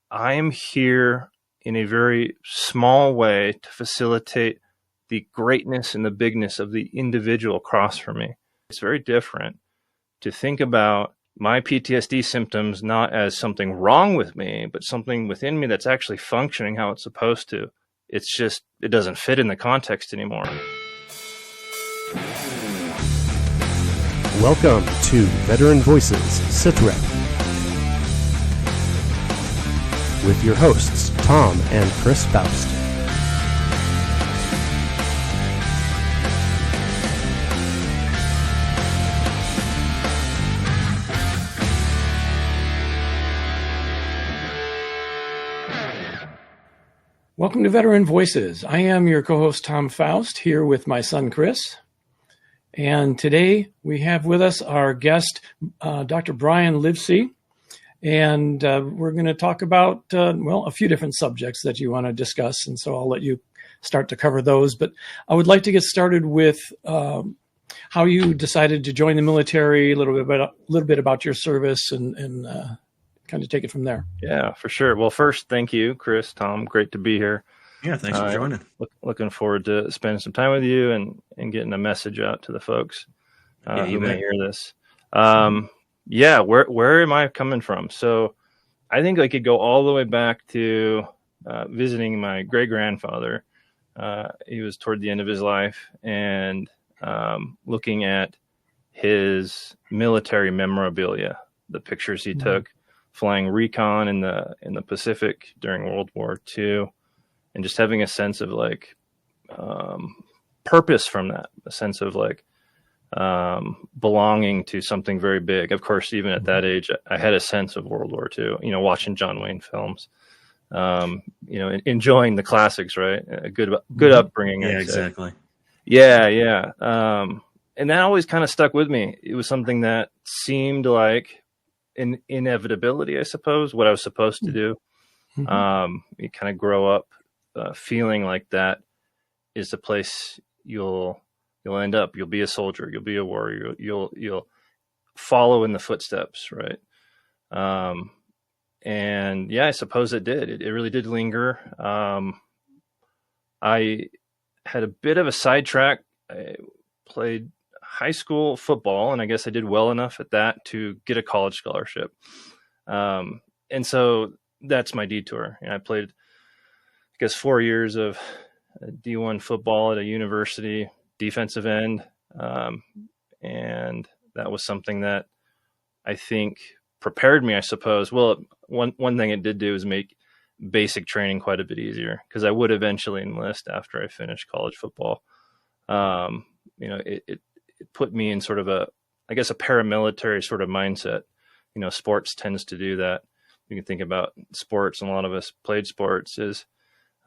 I am here in a very small way to facilitate the greatness and the bigness of the individual across from me. It's very different to think about my PTSD symptoms not as something wrong with me, but something within me that's actually functioning how it's supposed to. It's just, it doesn't fit in the context anymore. Welcome to Veteran Voices, SITREP, with your hosts, Tom and Chris Faust. Welcome to Veteran Voices. I am your co-host, Tom Faust, here with my son, Chris. And today we have with us our guest, Dr. Brian Livesay. And we're going to talk about, a few different subjects that you want to discuss. And so I'll let you start to cover those. But I would like to get started with how you decided to join the military, a little bit about your service, and kind of take it from there. Yeah, for sure. Well, first, thank you, Chris, Tom. Great to be here. Yeah, thanks for joining. Looking forward to spending some time with you and getting a message out to the folks who may hear this. Where am I coming from? So I think I could go all the way back to visiting my great-grandfather. He was toward the end of his life, and looking at his military memorabilia, the pictures he took flying recon in the Pacific during World War II, and just having a sense of purpose from that, a sense of belonging to something very big. Of course, even at that age, I had a sense of World War II, watching John Wayne films, enjoying the classics, right? A good upbringing. Yeah, exactly. Yeah. And that always kind of stuck with me. It was something that seemed like an inevitability, I suppose, what I was supposed to do. You kind of grow up feeling like that is the place you'll end up. You'll be a soldier. You'll be a warrior. You'll follow in the footsteps, right? And yeah, I suppose it did. It really did linger. I had a bit of a sidetrack. I played high school football, and I guess I did well enough at that to get a college scholarship. And so that's my detour. I played, 4 years of D1 football at a university, defensive end. And that was something that I think prepared me, I suppose. Well, one thing it did do is make basic training quite a bit easier, because I would eventually enlist after I finished college football. It put me in sort of a paramilitary sort of mindset. Sports tends to do that. You can think about sports, and a lot of us played sports, is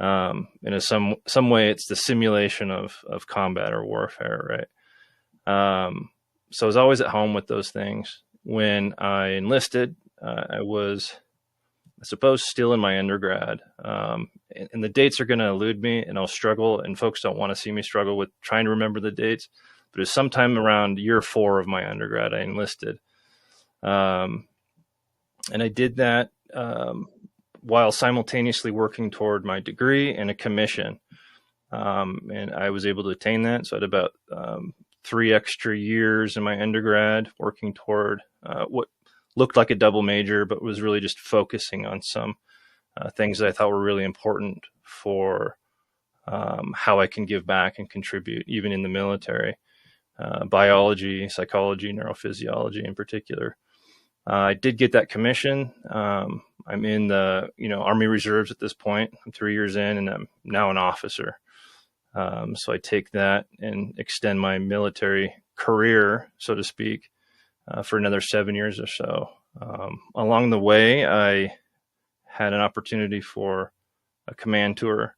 in some way it's the simulation of combat or warfare, right? So I was always at home with those things. When I enlisted, I was, I suppose, still in my undergrad. And the dates are going to elude me, and I'll struggle, and folks don't want to see me struggle with trying to remember the dates. But it was sometime around year 4 of my undergrad, I enlisted. And I did that while simultaneously working toward my degree and a commission. And I was able to attain that. So I had about 3 extra years in my undergrad working toward what looked like a double major, but was really just focusing on some things that I thought were really important for how I can give back and contribute, even in the military. Biology, psychology, neurophysiology in particular. I did get that commission. I'm in the Army Reserves at this point. I'm 3 years in, and I'm now an officer. So I take that and extend my military career, so to speak, for another 7 years or so. Along the way, I had an opportunity for a command tour.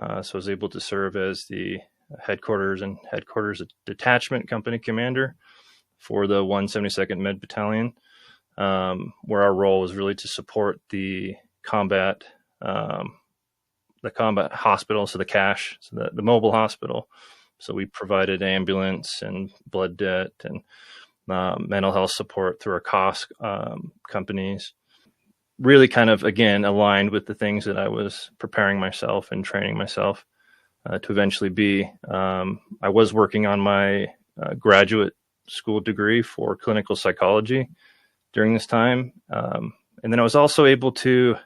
So I was able to serve as the headquarters detachment company commander for the 172nd Med Battalion, where our role was really to support the combat hospital, so the CASH, so the mobile hospital. So we provided ambulance and blood debt and mental health support through our cost companies. really kind of, again, aligned with the things that I was preparing myself and training myself to eventually be. I was working on my graduate school degree for clinical psychology during this time. And then I was also able to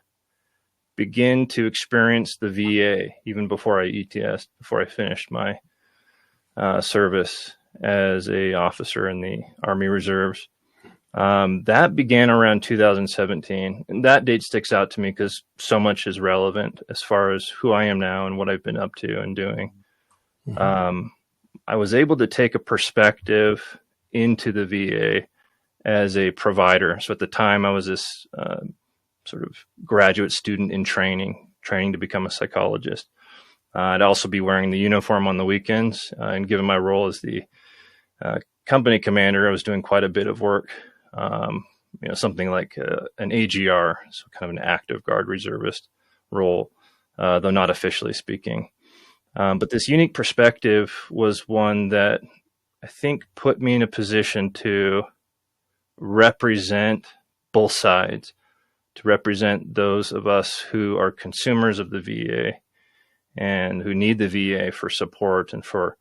begin to experience the VA even before I ETS, before I finished my service as a officer in the Army Reserves. That began around 2017. And that date sticks out to me because so much is relevant as far as who I am now and what I've been up to and doing. Mm-hmm. I was able to take a perspective into the VA as a provider. So at the time, I was this sort of graduate student in training to become a psychologist. I'd also be wearing the uniform on the weekends. And given my role as the company commander, I was doing quite a bit of work, something like an AGR, so kind of an active guard reservist role, though not officially speaking. But this unique perspective was one that I think put me in a position to represent both sides, to represent those of us who are consumers of the VA and who need the VA for support and for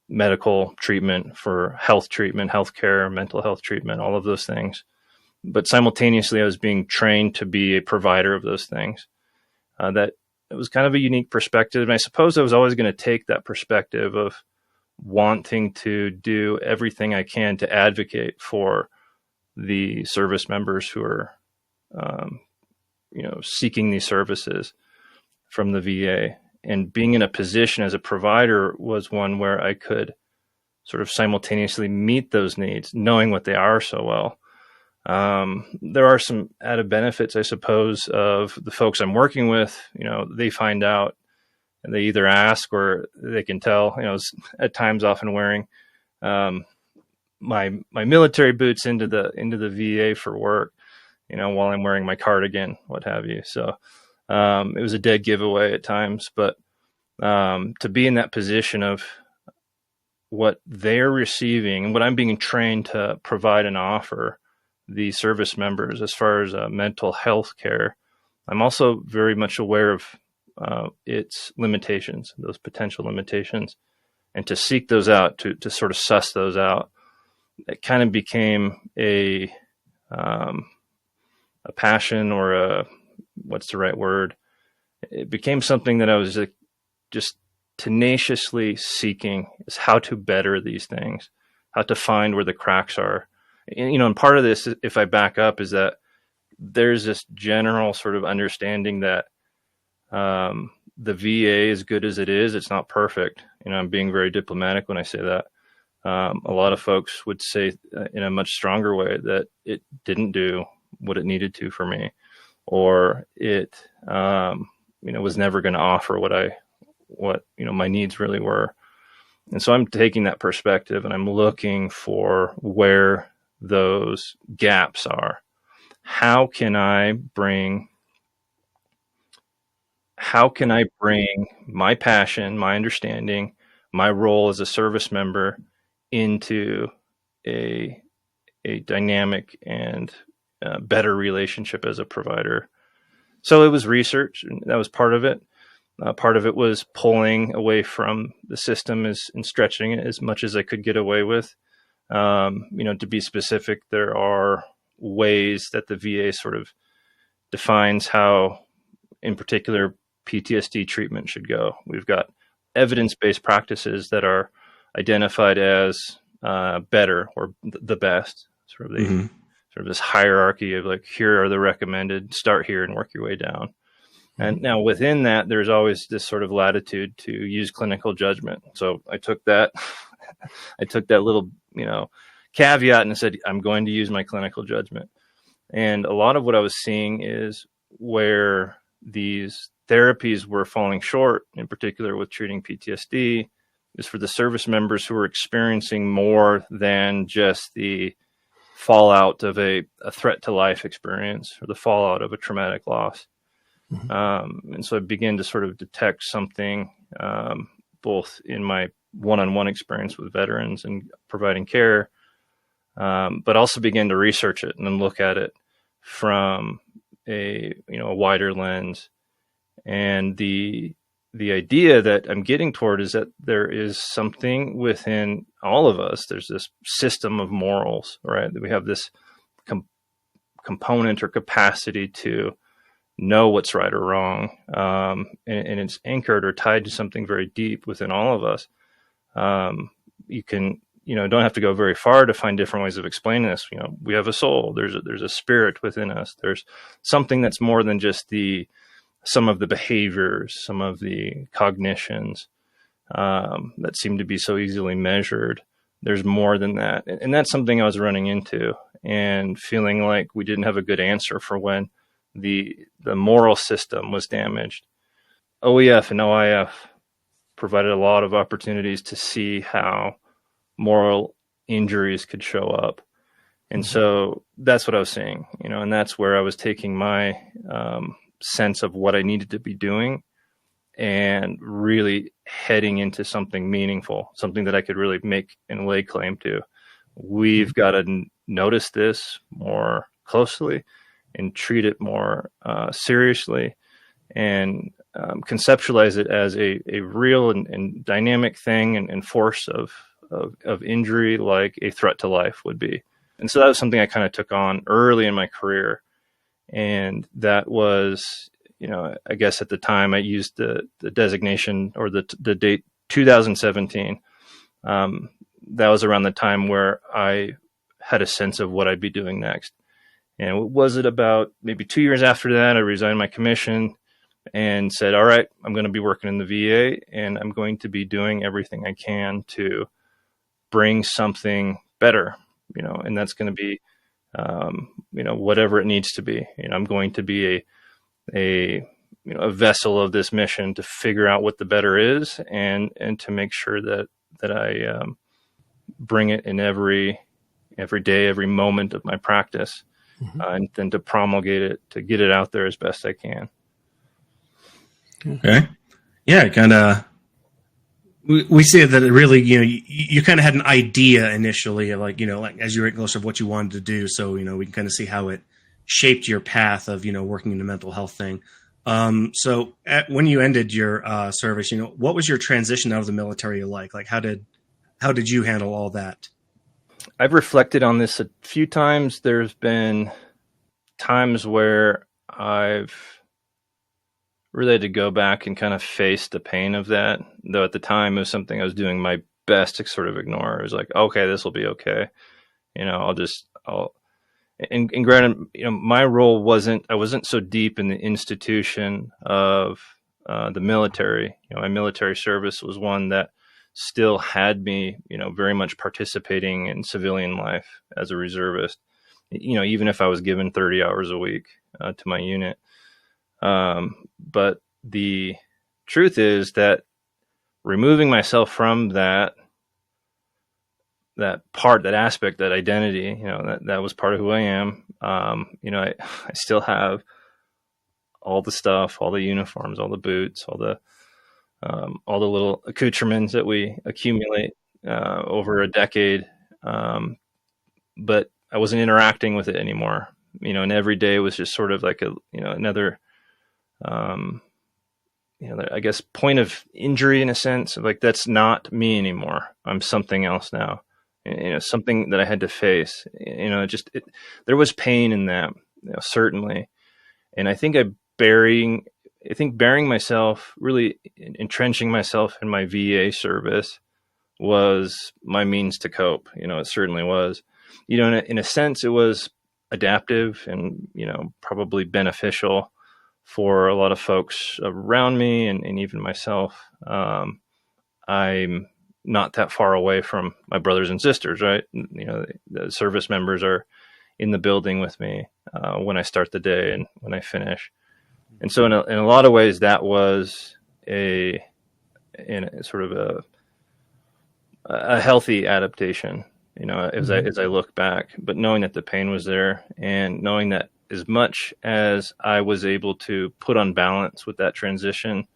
medical treatment, for health treatment, healthcare, mental health treatment, all of those things. But simultaneously, I was being trained to be a provider of those things. That it was kind of a unique perspective. And I suppose I was always going to take that perspective of wanting to do everything I can to advocate for the service members who are, seeking these services from the VA. And being in a position as a provider was one where I could sort of simultaneously meet those needs, knowing what they are so well. There are some added benefits, I suppose, of the folks I'm working with. They find out and they either ask or they can tell. At times often wearing my military boots into the VA for work, while I'm wearing my cardigan, what have you. So it was a dead giveaway at times, but to be in that position of what they're receiving and what I'm being trained to provide and offer the service members as far as mental health care, I'm also very much aware of its limitations, those potential limitations, and to seek those out, to sort of suss those out. It kind of became a passion, or what's the right word? It became something that I was just tenaciously seeking, is how to better these things, how to find where the cracks are. And part of this, if I back up, is that there's this general sort of understanding that the VA, as good as it is, it's not perfect. I'm being very diplomatic when I say that. A lot of folks would say in a much stronger way that it didn't do what it needed to for me, or it, was never going to offer what my needs really were. And so I'm taking that perspective and I'm looking for where those gaps are. How can I bring my passion, my understanding, my role as a service member into a dynamic and better relationship as a provider? So it was research, and that was part of it. Part of it was pulling away from the system and stretching it as much as I could get away with. To be specific, there are ways that the VA sort of defines how, in particular, PTSD treatment should go. We've got evidence-based practices that are identified as better or the best, sort of this hierarchy of like, here are the recommended, start here and work your way down. And now within that, there's always this sort of latitude to use clinical judgment. So I took that little, caveat and said, I'm going to use my clinical judgment. And a lot of what I was seeing is where these therapies were falling short, in particular with treating PTSD, is for the service members who were experiencing more than just the fallout of a threat to life experience or the fallout of a traumatic loss. Mm-hmm. And so I began to sort of detect something, both in my one-on-one experience with veterans and providing care, but also began to research it and then look at it from a wider lens. And the idea that I'm getting toward is that there is something within all of us. There's this system of morals, right? We have this component or capacity to know what's right or wrong. And it's anchored or tied to something very deep within all of us. You can, don't have to go very far to find different ways of explaining this. We have a soul. There's a spirit within us. There's something that's more than just some of the behaviors, some of the cognitions that seem to be so easily measured. There's more than that. And that's something I was running into and feeling like we didn't have a good answer for when the moral system was damaged. OEF and OIF provided a lot of opportunities to see how moral injuries could show up. And so that's what I was seeing, and that's where I was taking my sense of what I needed to be doing and really heading into something meaningful, something that I could really make and lay claim to. We've got to notice this more closely and treat it more seriously and conceptualize it as a real and dynamic thing and force of injury, like a threat to life would be. And so that was something I kind of took on early in my career. And that was, I guess at the time I used the designation or the date 2017. That was around the time where I had a sense of what I'd be doing next. And was it about maybe 2 years after that, I resigned my commission and said, all right, I'm going to be working in the VA and I'm going to be doing everything I can to bring something better, and that's going to be, whatever it needs to be. I'm going to be a vessel of this mission to figure out what the better is and to make sure that I bring it in every day, every moment of my practice, and then to promulgate it, to get it out there as best I can. Okay. Yeah, kind of. We see that it really, you kind of had an idea initially, like as you were getting closer of what you wanted to do. So, we can kind of see how it shaped your path of, working in the mental health thing. So when you ended your service, what was your transition out of the military like? Like, how did you handle all that? I've reflected on this a few times. There's been times where I've really had to go back and kind of face the pain of that. Though at the time it was something I was doing my best to sort of ignore. It was like, okay, this will be okay. And granted, my role I wasn't so deep in the institution of the military. My military service was one that still had me, very much participating in civilian life as a reservist, even if I was given 30 hours a week to my unit. But the truth is that removing myself from that aspect, that identity, that was part of who I am. I still have all the stuff, all the uniforms, all the boots, all the little accoutrements that we accumulate over a decade. But I wasn't interacting with it anymore, and every day was just sort of like another, I guess, point of injury in a sense. Like, that's not me anymore. I'm something else now. Something that I had to face. There was pain in that, certainly. And I think burying myself, really entrenching myself in my VA service was my means to cope. It certainly was. In a sense, it was adaptive and, probably beneficial for a lot of folks around me and even myself. I'm not that far away from my brothers and sisters, right? The service members are in the building with me when I start the day and when I finish. And so in a lot of ways, that was a sort of a healthy adaptation, as I look back, but knowing that the pain was there and knowing that as much as I was able to put on balance with that transition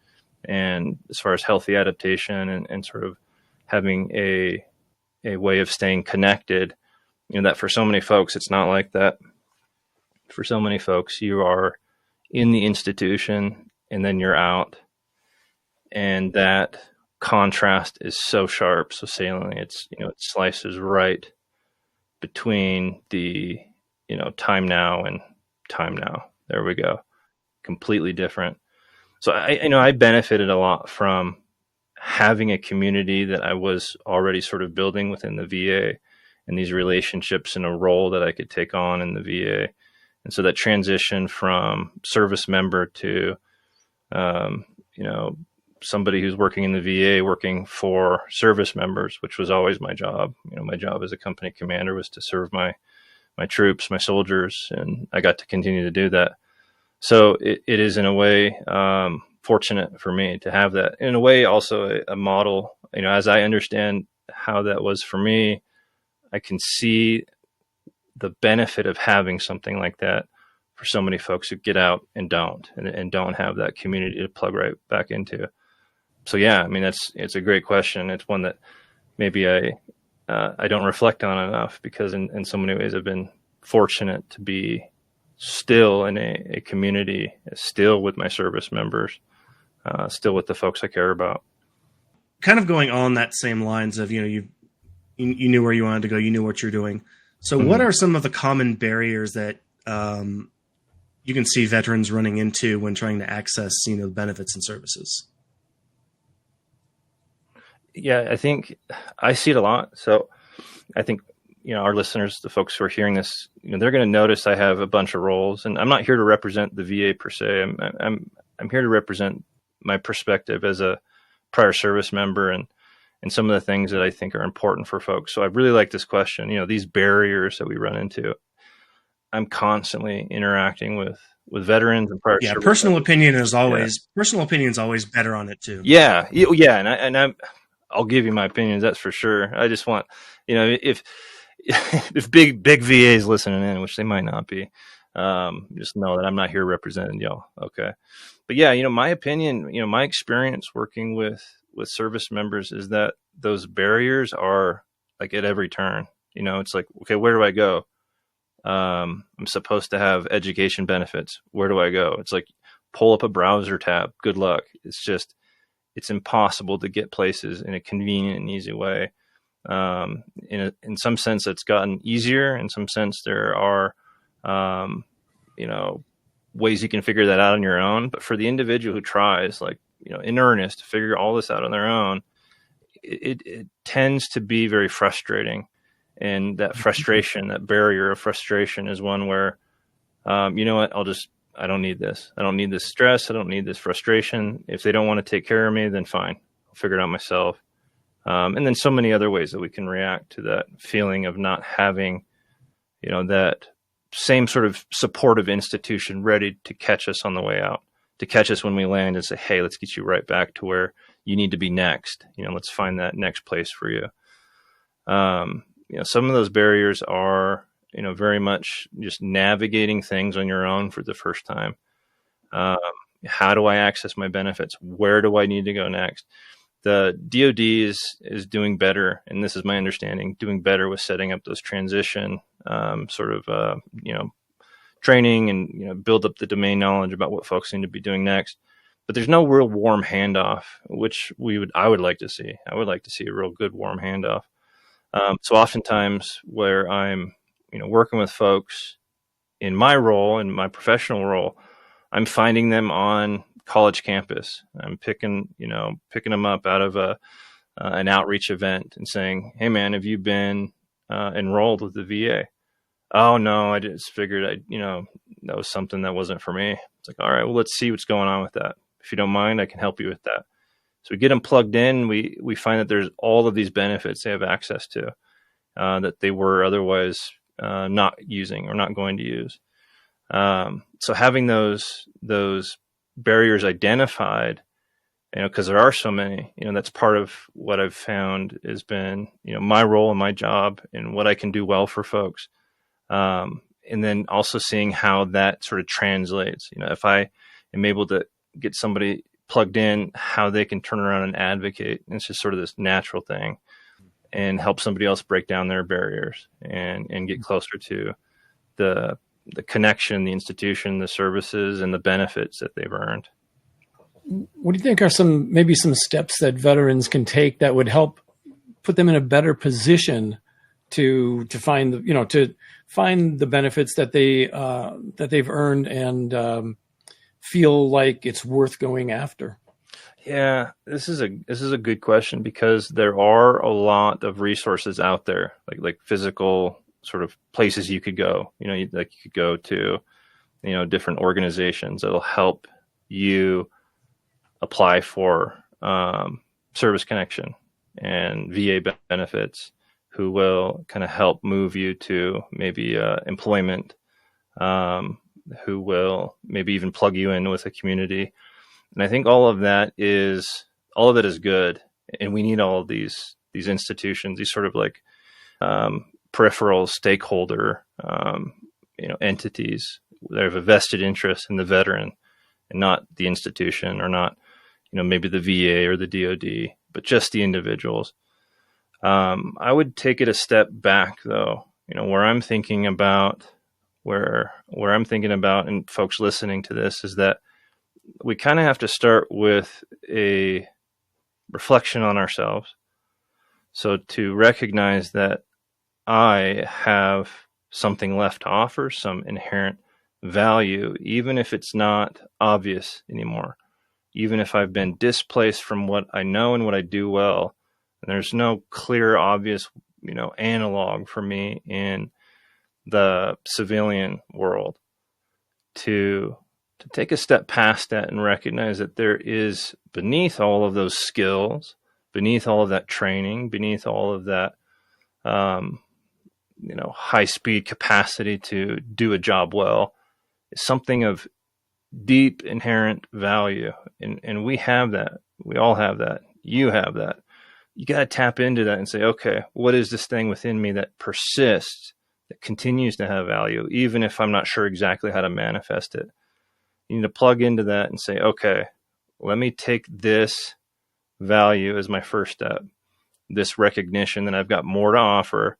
and as far as healthy adaptation and sort of having a way of staying connected, that for so many folks, it's not like that. for so many folks. You are in the institution and then you're out. And that contrast is so sharp, so salient. It's, it slices right between the, time now and time now. There we go. Completely different. So I benefited a lot from having a community that I was already sort of building within the VA, and these relationships and a role that I could take on in the VA. And so that transition from service member to, somebody who's working in the VA, working for service members, which was always my job. My job as a company commander was to serve my troops, my soldiers, and I got to continue to do that. So it is in a way fortunate for me to have that. In a way, also a model. As I understand how that was for me, I can see the benefit of having something like that for so many folks who get out and don't have that community to plug right back into. So yeah, it's a great question. It's one that maybe I don't reflect on enough, because in so many ways I've been fortunate to be still in a community, still with my service members, still with the folks I care about. Kind of going on that same lines of, you knew where you wanted to go, you knew what you're doing. So what are some of the common barriers that you can see veterans running into when trying to access, the benefits and services? Yeah, I think I see it a lot. So I think, our listeners, the folks who are hearing this, they're going to notice I have a bunch of roles, and I'm not here to represent the VA per se. I'm here to represent my perspective as a prior service member and some of the things that I think are important for folks. So I really like this question, these barriers that we run into. I'm constantly interacting with veterans and prior service personal members. opinion is always better on it too. Yeah. And I'll give you my opinions. That's for sure. I just want, if big VAs listening in, which they might not be, just know that I'm not here representing y'all. Okay. But yeah, my opinion, my experience working with service members is that those barriers are like at every turn. It's like, okay, where do I go? I'm supposed to have education benefits. Where do I go? It's like, pull up a browser tab. Good luck. It's impossible to get places in a convenient and easy way. In some sense, it's gotten easier. In some sense, there are, ways you can figure that out on your own. But for the individual who tries, in earnest, to figure all this out on their own, it tends to be very frustrating. And that frustration, that barrier of frustration, is one where, you know what, I don't need this. I don't need this stress. I don't need this frustration. If they don't want to take care of me, then fine. I'll figure it out myself. And then so many other ways that we can react to that feeling of not having, that same sort of supportive institution ready to catch us on the way out, to catch us when we land and say, hey, let's get you right back to where you need to be next. Let's find that next place for you. Some of those barriers are, very much just navigating things on your own for the first time. How do I access my benefits? Where do I need to go next? The DoD is doing better, and this is my understanding, doing better with setting up those transition training and build up the domain knowledge about what folks need to be doing next. But there's no real warm handoff, which I would like to see. I would like to see a real good warm handoff. So oftentimes where I'm working with folks in my role, in my professional role, I'm finding them on college campus. I'm picking them up out of an outreach event and saying, hey man, have you been enrolled with the VA? Oh no, I just figured that was something that wasn't for me. It's like, all right, well, let's see what's going on with that. If you don't mind, I can help you with that. So we get them plugged in. We find that there's all of these benefits they have access to that they were otherwise not using or not going to use. So having those barriers identified, because there are so many, that's part of what I've found has been, my role and my job and what I can do well for folks. And then also seeing how that sort of translates, if I am able to get somebody plugged in, how they can turn around and advocate. And it's just sort of this natural thing and help somebody else break down their barriers and get closer to the the connection, the institution, the services, and the benefits that they've earned. What do you think are maybe some steps that veterans can take that would help put them in a better position to find the benefits that they've earned and feel like it's worth going after? Yeah, this is a good question, because there are a lot of resources out there, like physical sort of places you could go. You could go to, different organizations that'll help you apply for service connection and VA benefits, who will kind of help move you to maybe employment, who will maybe even plug you in with a community. And I think all of that is good. And we need all of these institutions, these sort of like peripheral stakeholder, entities that have a vested interest in the veteran, and not the institution, or not, maybe the VA or the DoD, but just the individuals. I would take it a step back, though, where I'm thinking about, and folks listening to this, is that we kind of have to start with a reflection on ourselves. So to recognize that I have something left to offer, some inherent value, even if it's not obvious anymore, even if I've been displaced from what I know and what I do well, and there's no clear, obvious, analog for me in the civilian world, to take a step past that and recognize that there is, beneath all of those skills, beneath all of that training, beneath all of that, high speed capacity to do a job well, is something of deep inherent value. And we have that. We all have that. You have that. You got to tap into that and say, okay, what is this thing within me that persists, that continues to have value, even if I'm not sure exactly how to manifest it? You need to plug into that and say, okay, let me take this value as my first step, this recognition that I've got more to offer.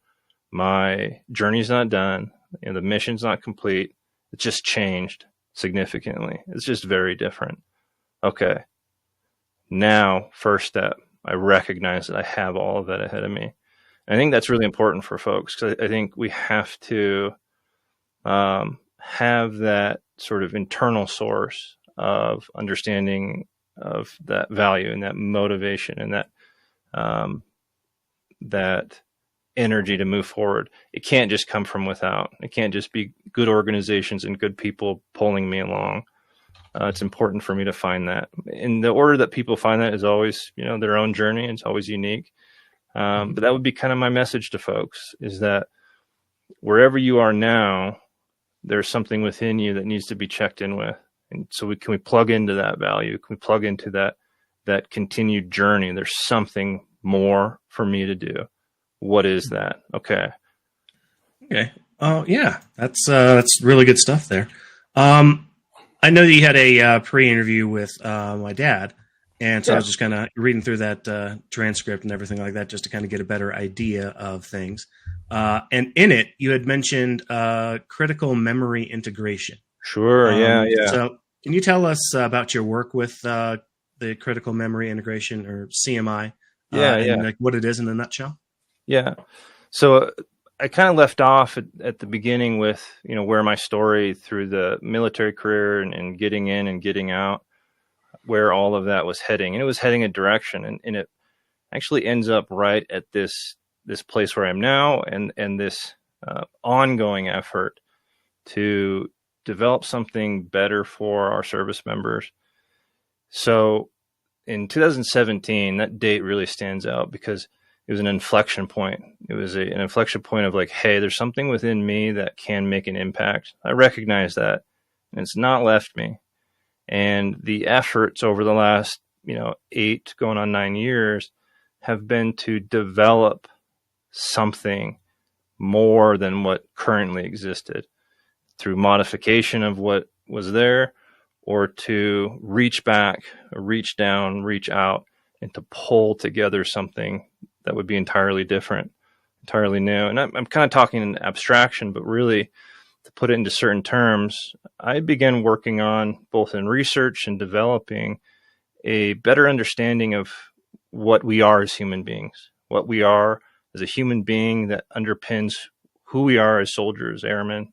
My journey's not done. The mission's not complete. It's just changed significantly. It's just very different. Okay. Now, first step, I recognize that I have all of that ahead of me. And I think that's really important for folks, because I think we have to have that sort of internal source of understanding of that value and that motivation and that energy to move forward. It can't just come from without. It can't just be good organizations and good people pulling me along. It's important for me to find that. And the order that people find that is always, their own journey. It's always unique. But that would be kind of my message to folks, is that wherever you are now, there's something within you that needs to be checked in with. And so can we plug into that value? Can we plug into that continued journey? There's something more for me to do. What is that? Okay. Yeah, that's really good stuff there. I know that you had a pre-interview with my dad, and so I was just kind of reading through that transcript and everything like that, just to kind of get a better idea of things. And in it, you had mentioned critical memory integration. Sure. Yeah. So can you tell us about your work with the critical memory integration, or CMI? And like what it is in a nutshell? Yeah. So I kind of left off at the beginning with, where my story through the military career and getting in and getting out, where all of that was heading. And it was heading a direction, and it actually ends up right at this place where I am now, and this ongoing effort to develop something better for our service members. So in 2017, that date really stands out because it was an inflection point. It was an inflection point of like, hey, there's something within me that can make an impact. I recognize that, and it's not left me. And the efforts over the last, 8 going on 9 years have been to develop something more than what currently existed through modification of what was there, or to reach back, reach down, reach out, and to pull together something that would be entirely different, entirely new. And I'm kind of talking in abstraction, but really to put it into certain terms, I began working on both in research and developing a better understanding of what we are as human beings, what we are as a human being that underpins who we are as soldiers, airmen,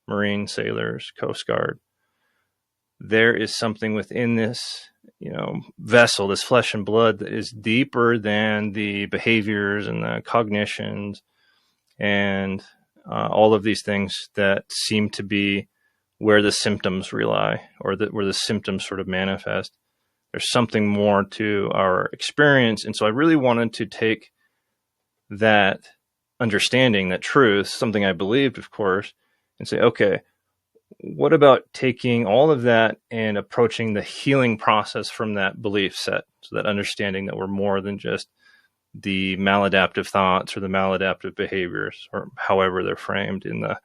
Marines, sailors, Coast Guard. There is something within this, vessel, this flesh and blood, that is deeper than the behaviors and the cognitions and all of these things that seem to be where the symptoms rely, or where the symptoms sort of manifest. There's something more to our experience. And so I really wanted to take that understanding, that truth, something I believed, of course, and say, okay, what about taking all of that and approaching the healing process from that belief set? So that understanding that we're more than just the maladaptive thoughts or the maladaptive behaviors, or however they're framed in the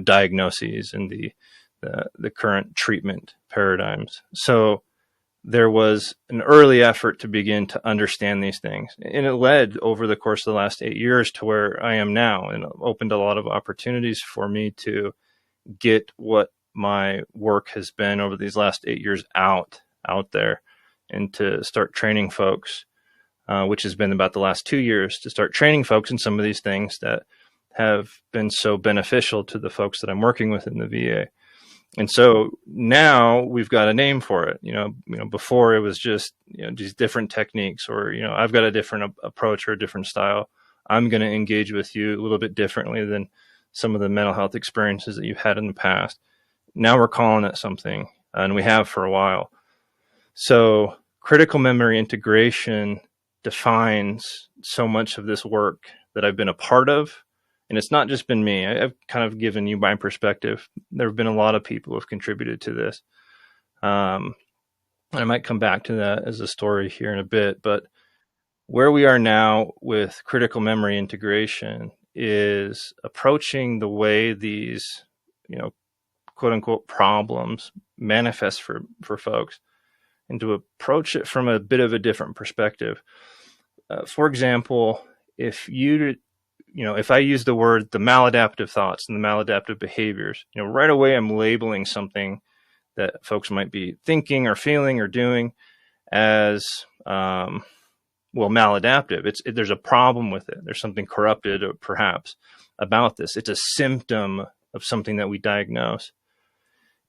diagnoses and the current treatment paradigms. So there was an early effort to begin to understand these things, and it led over the course of the last 8 years to where I am now, and opened a lot of opportunities for me to get what my work has been over these last 8 years out there, and to start training folks, which has been about the last 2 years, to start training folks in some of these things that have been so beneficial to the folks that I'm working with in the VA. And so now we've got a name for it. Before it was just, these different techniques, or, I've got a different approach or a different style. I'm going to engage with you a little bit differently than some of the mental health experiences that you've had in the past. Now we're calling it something, and we have for a while. So critical memory integration defines so much of this work that I've been a part of. And it's not just been me. I've kind of given you my perspective. There have been a lot of people who have contributed to this. And I might come back to that as a story here in a bit. But where we are now with critical memory integration is approaching the way these, quote unquote, problems manifest for folks, and to approach it from a bit of a different perspective. For example, if I use the maladaptive thoughts and the maladaptive behaviors, right away I'm labeling something that folks might be thinking or feeling or doing as, maladaptive. There's a problem with it. There's something corrupted, perhaps, about this. It's a symptom of something that we diagnose.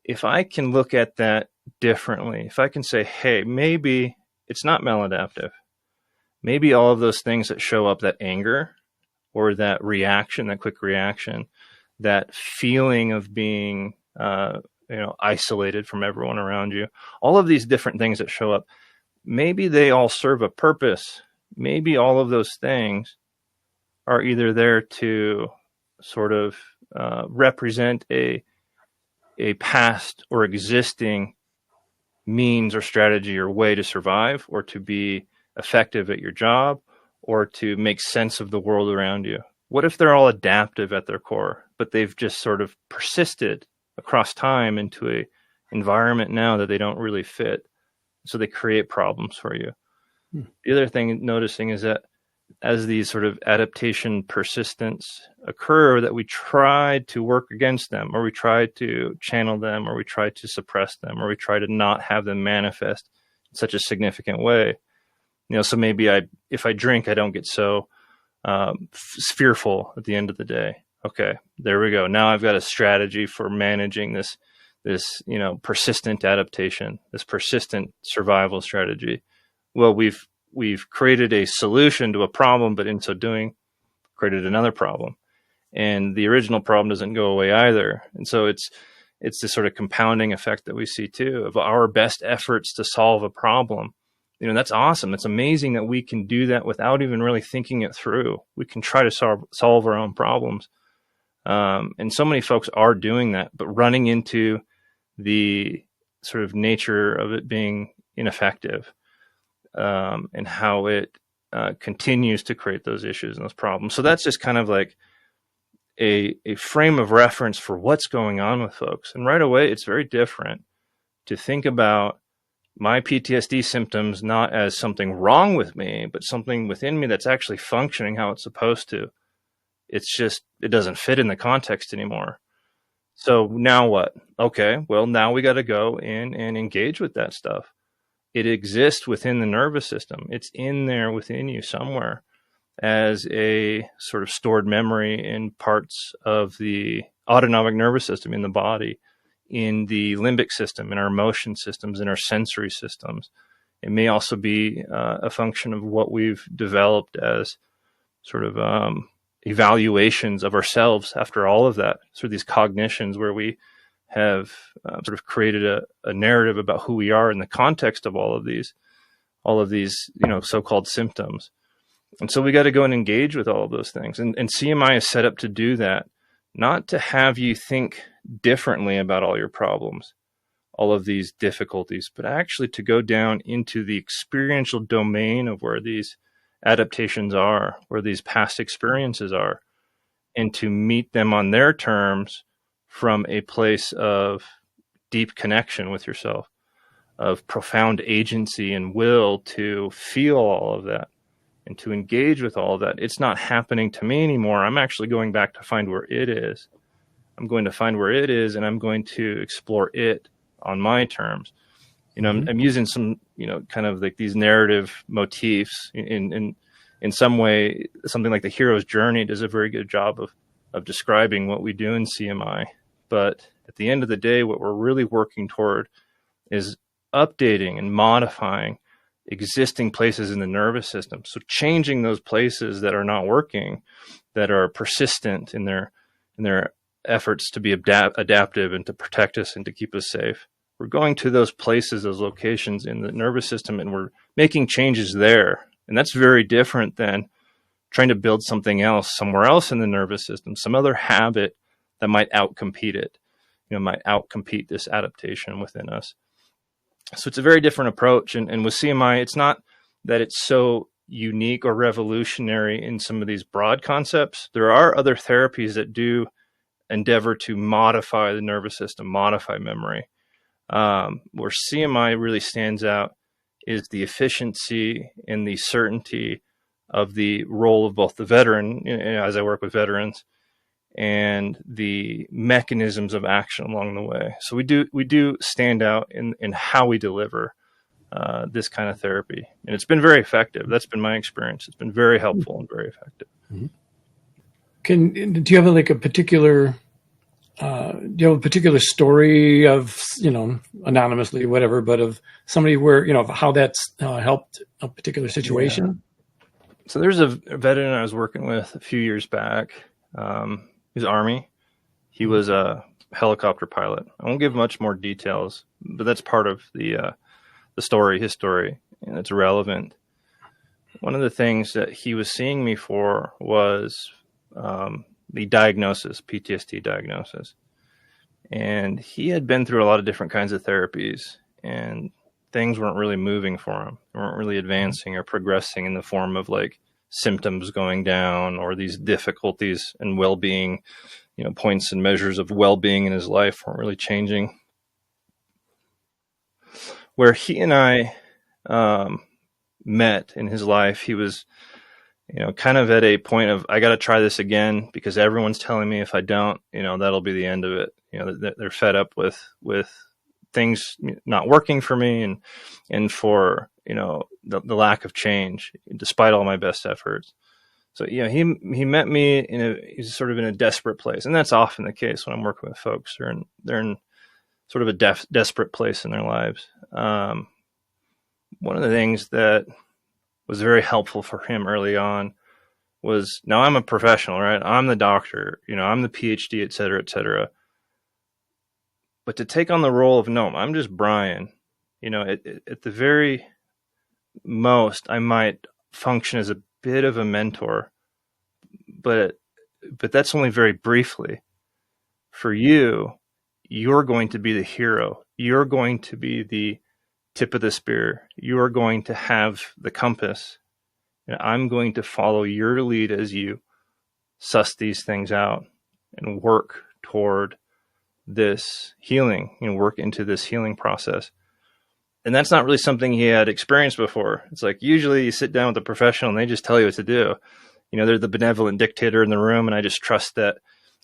If I can look at that differently, if I can say, hey, maybe it's not maladaptive. Maybe all of those things that show up, that anger, or that reaction, that quick reaction, that feeling of being, isolated from everyone around you, all of these different things that show up, maybe they all serve a purpose. Maybe all of those things are either there to sort of represent a past or existing means or strategy or way to survive, or to be effective at your job, or to make sense of the world around you. What if they're all adaptive at their core, but they've just sort of persisted across time into a environment now that they don't really fit, so they create problems for you? The other thing noticing is that as these sort of adaptation persistence occur, that we try to work against them, or we try to channel them, or we try to suppress them, or we try to not have them manifest in such a significant way. So maybe if I drink, I don't get so fearful at the end of the day. Okay, there we go. Now I've got a strategy for managing this persistent adaptation, this persistent survival strategy. Well, we've created a solution to a problem, but in so doing, created another problem, and the original problem doesn't go away either. And so it's this sort of compounding effect that we see too, of our best efforts to solve a problem. That's awesome. It's amazing that we can do that without even really thinking it through. We can try to solve our own problems. And so many folks are doing that, but running into the sort of nature of it being ineffective, and how it continues to create those issues and those problems. So that's just kind of like a frame of reference for what's going on with folks. And right away, it's very different to think about my PTSD symptoms not as something wrong with me, but something within me that's actually functioning how it's supposed to. It's just, it doesn't fit in the context anymore. So now what? Okay, well, now we got to go in and engage with that stuff. It exists within the nervous system. It's in there within you somewhere as a sort of stored memory in parts of the autonomic nervous system in the body, in the limbic system, in our emotion systems, in our sensory systems. It may also be a function of what we've developed as sort of evaluations of ourselves after all of that. So these cognitions where we have sort of created a narrative about who we are in the context of all of these, so-called symptoms. And so we got to go and engage with all of those things. And CMI is set up to do that, not to have you think differently about all your problems, all of these difficulties, but actually to go down into the experiential domain of where these adaptations are, where these past experiences are, and to meet them on their terms from a place of deep connection with yourself, of profound agency and will to feel all of that and to engage with all of that. It's not happening to me anymore. I'm actually going back to find where it is. I'm going to find where it is, and I'm going to explore it on my terms. I'm using some, kind of like these narrative motifs in some way. Something like the hero's journey does a very good job of describing what we do in CMI. But at the end of the day, what we're really working toward is updating and modifying existing places in the nervous system. So changing those places that are not working, that are persistent in their efforts to be adaptive and to protect us and to keep us safe. We're going to those places, those locations in the nervous system, and we're making changes there. And that's very different than trying to build something else somewhere else in the nervous system, some other habit that might outcompete it, might outcompete this adaptation within us. So it's a very different approach. And with CMI, it's not that it's so unique or revolutionary in some of these broad concepts. There are other therapies that do endeavor to modify the nervous system, modify memory. Where CMI really stands out is the efficiency and the certainty of the role of both the veteran, as I work with veterans, and the mechanisms of action along the way. So we do stand out in how we deliver this kind of therapy, and it's been very effective. That's been my experience. It's been very helpful and very effective. Do you have a particular story of, anonymously, whatever, but of somebody where, how that's helped a particular situation? Yeah. So there's a veteran I was working with a few years back. He was Army. He was a helicopter pilot. I won't give much more details, but that's part of the story, his story, and it's relevant. One of the things that he was seeing me for was the diagnosis, PTSD diagnosis. And he had been through a lot of different kinds of therapies, and things weren't really moving for him. They weren't really advancing or progressing in the form of symptoms going down or these difficulties and well-being, points and measures of well-being in his life weren't really changing. Where he and I met in his life, he was kind of at a point of, I got to try this again because everyone's telling me if I don't, that'll be the end of it. They're fed up with things not working for me and for, the lack of change despite all my best efforts. So, he met me he's sort of in a desperate place. And that's often the case when I'm working with folks. They're in sort of a desperate place in their lives. One of the things that was very helpful for him early on was, now I'm a professional, right? I'm the doctor, I'm the PhD, et cetera, et cetera. But to take on the role of, no, I'm just Brian, at the very most, I might function as a bit of a mentor, but that's only very briefly. For you, you're going to be the hero. You're going to be the tip of the spear. You are going to have the compass. And I'm going to follow your lead as you suss these things out and work toward this healing, work into this healing process. And that's not really something he had experienced before. It's usually you sit down with a professional and they just tell you what to do. they're the benevolent dictator in the room, and I just trust that,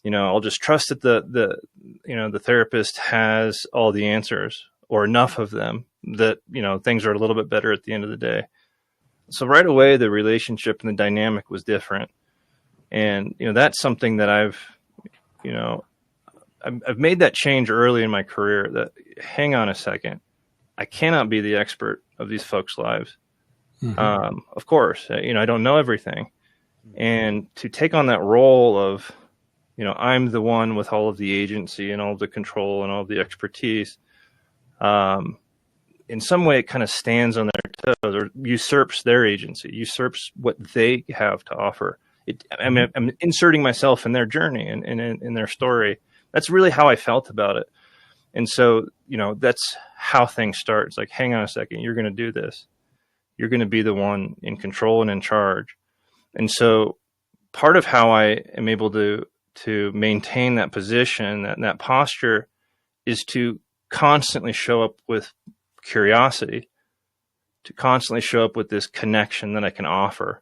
I'll just trust that the therapist has all the answers, or enough of them, that, things are a little bit better at the end of the day. So right away, the relationship and the dynamic was different. And, that's something that I've made that change early in my career, that hang on a second, I cannot be the expert of these folks' lives. Mm-hmm. Of course, I don't know everything. And to take on that role of, I'm the one with all of the agency and all of the control and all of the expertise, in some way it kind of stands on their toes, or usurps their agency, usurps what they have to offer. I'm inserting myself in their journey and in their story. That's really how I felt about it. And so, that's how things start. It's like, hang on a second, you're going to do this. You're going to be the one in control and in charge. And so part of how I am able to maintain that position, that posture, is to constantly show up with curiosity, to constantly show up with this connection that I can offer.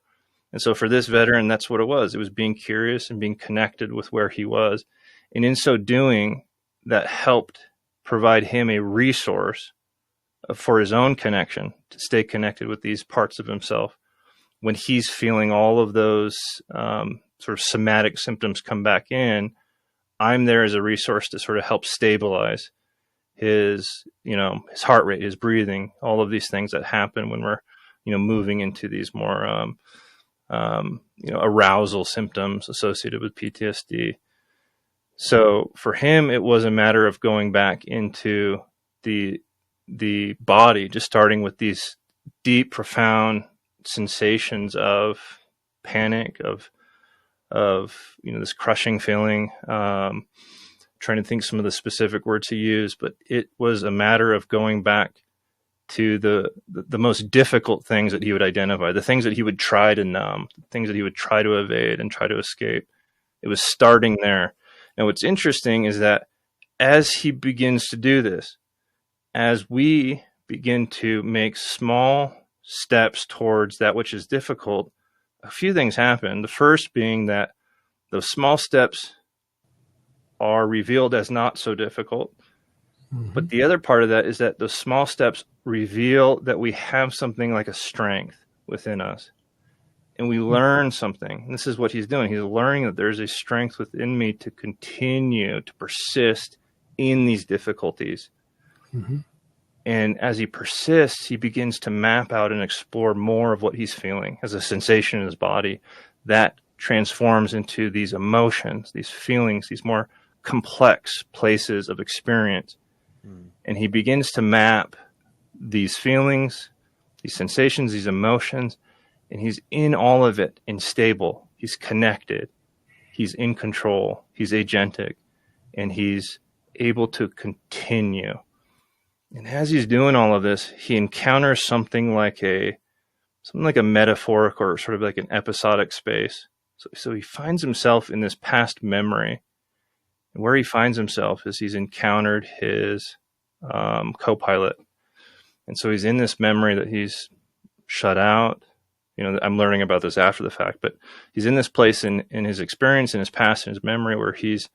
And so for this veteran, that's what it was. It was being curious and being connected with where he was. And in so doing, that helped provide him a resource for his own connection, to stay connected with these parts of himself. When he's feeling all of those sort of somatic symptoms come back in, I'm there as a resource to sort of help stabilize his heart rate, his breathing, all of these things that happen when we're, moving into these more, arousal symptoms associated with PTSD. So for him, it was a matter of going back into the body, just starting with these deep, profound sensations of panic, of this crushing feeling. Trying to think some of the specific words he used, but it was a matter of going back to the most difficult things that he would identify, the things that he would try to numb, the things that he would try to evade and try to escape. It was starting there. Now, what's interesting is that as he begins to do this, as we begin to make small steps towards that which is difficult, a few things happen. The first being that those small steps are revealed as not so difficult. Mm-hmm. But the other part of that is that those small steps reveal that we have something like a strength within us. And we learn something. And this is what he's doing. He's learning that there's a strength within me to continue to persist in these difficulties. Mm-hmm. And as he persists, he begins to map out and explore more of what he's feeling as a sensation in his body that transforms into these emotions, these feelings, these more complex places of experience. And he begins to map these feelings, these sensations, these emotions, and he's in all of it and stable. He's connected. He's in control. He's agentic, and he's able to continue. And as he's doing all of this, he encounters something like a metaphoric or sort of like an episodic space. So he finds himself in this past memory. And where he finds himself is he's encountered his co-pilot. And so he's in this memory that he's shut out. I'm learning about this after the fact, but he's in this place in his experience, in his past, in his memory, where he's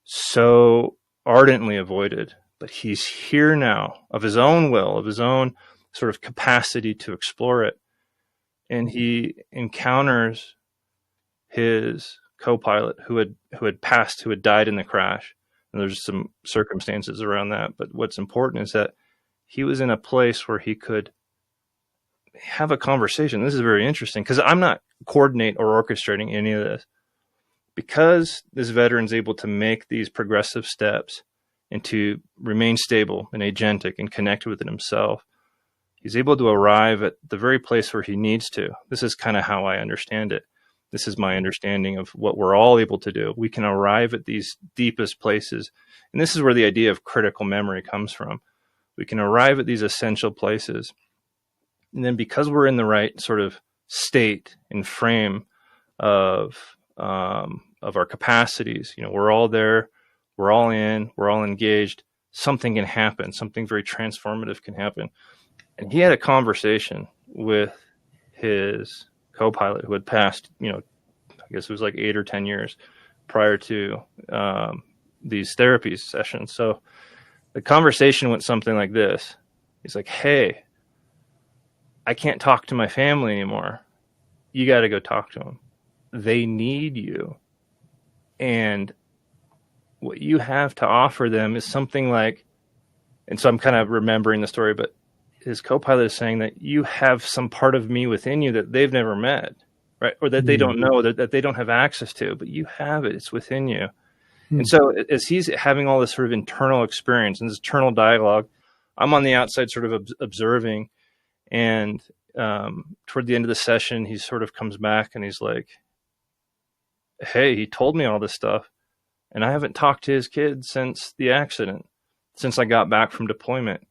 so ardently avoided, but he's here now of his own will, of his own sort of capacity to explore it. And he encounters his co-pilot who had passed, who had died in the crash. And there's some circumstances around that. But what's important is that he was in a place where he could have a conversation. This is very interesting because I'm not coordinate or orchestrating any of this. Because this veteran's able to make these progressive steps and to remain stable and agentic and connected with it himself, he's able to arrive at the very place where he needs to. This is kind of how I understand it. This is my understanding of what we're all able to do. We can arrive at these deepest places. And this is where the idea of critical memory comes from. We can arrive at these essential places. And then because we're in the right sort of state and frame of our capacities, we're all there, we're all in, we're all engaged, something can happen, something very transformative can happen. And he had a conversation with his co-pilot who had passed, I guess it was like 8 or 10 years prior to these therapy sessions. So the conversation went something like this. He's like, hey, I can't talk to my family anymore. You got to go talk to them. They need you. And what you have to offer them is something like, and so I'm kind of remembering the story, but his co-pilot is saying that you have some part of me within you that they've never met, right? Or that they don't know, that they don't have access to, but you have it. It's within you. And so as he's having all this sort of internal experience and this internal dialogue, I'm on the outside sort of observing. And toward the end of the session, he sort of comes back and he's like, hey, he told me all this stuff. And I haven't talked to his kids since the accident, since I got back from deployment.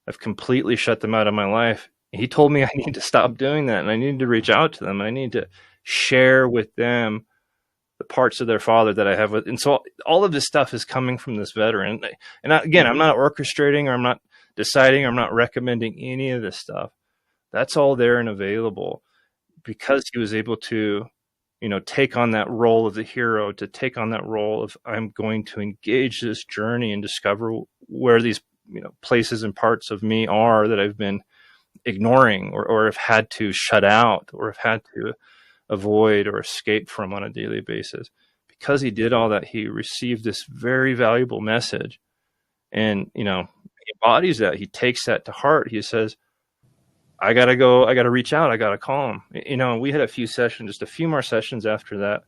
I've completely shut them out of my life. He told me I need to stop doing that, and I need to reach out to them. I need to share with them the parts of their father that I have with. And so all of this stuff is coming from this veteran. And again, I'm not orchestrating, or I'm not deciding, or I'm not recommending any of this stuff. That's all there and available because he was able to, take on that role of the hero, to take on that role of, I'm going to engage this journey and discover where these, places and parts of me are that I've been ignoring or have had to shut out or have had to avoid or escape from on a daily basis. Because he did all that, he received this very valuable message. And, he embodies that. He takes that to heart. He says, I got to reach out. I got to call him. We had a few more sessions after that.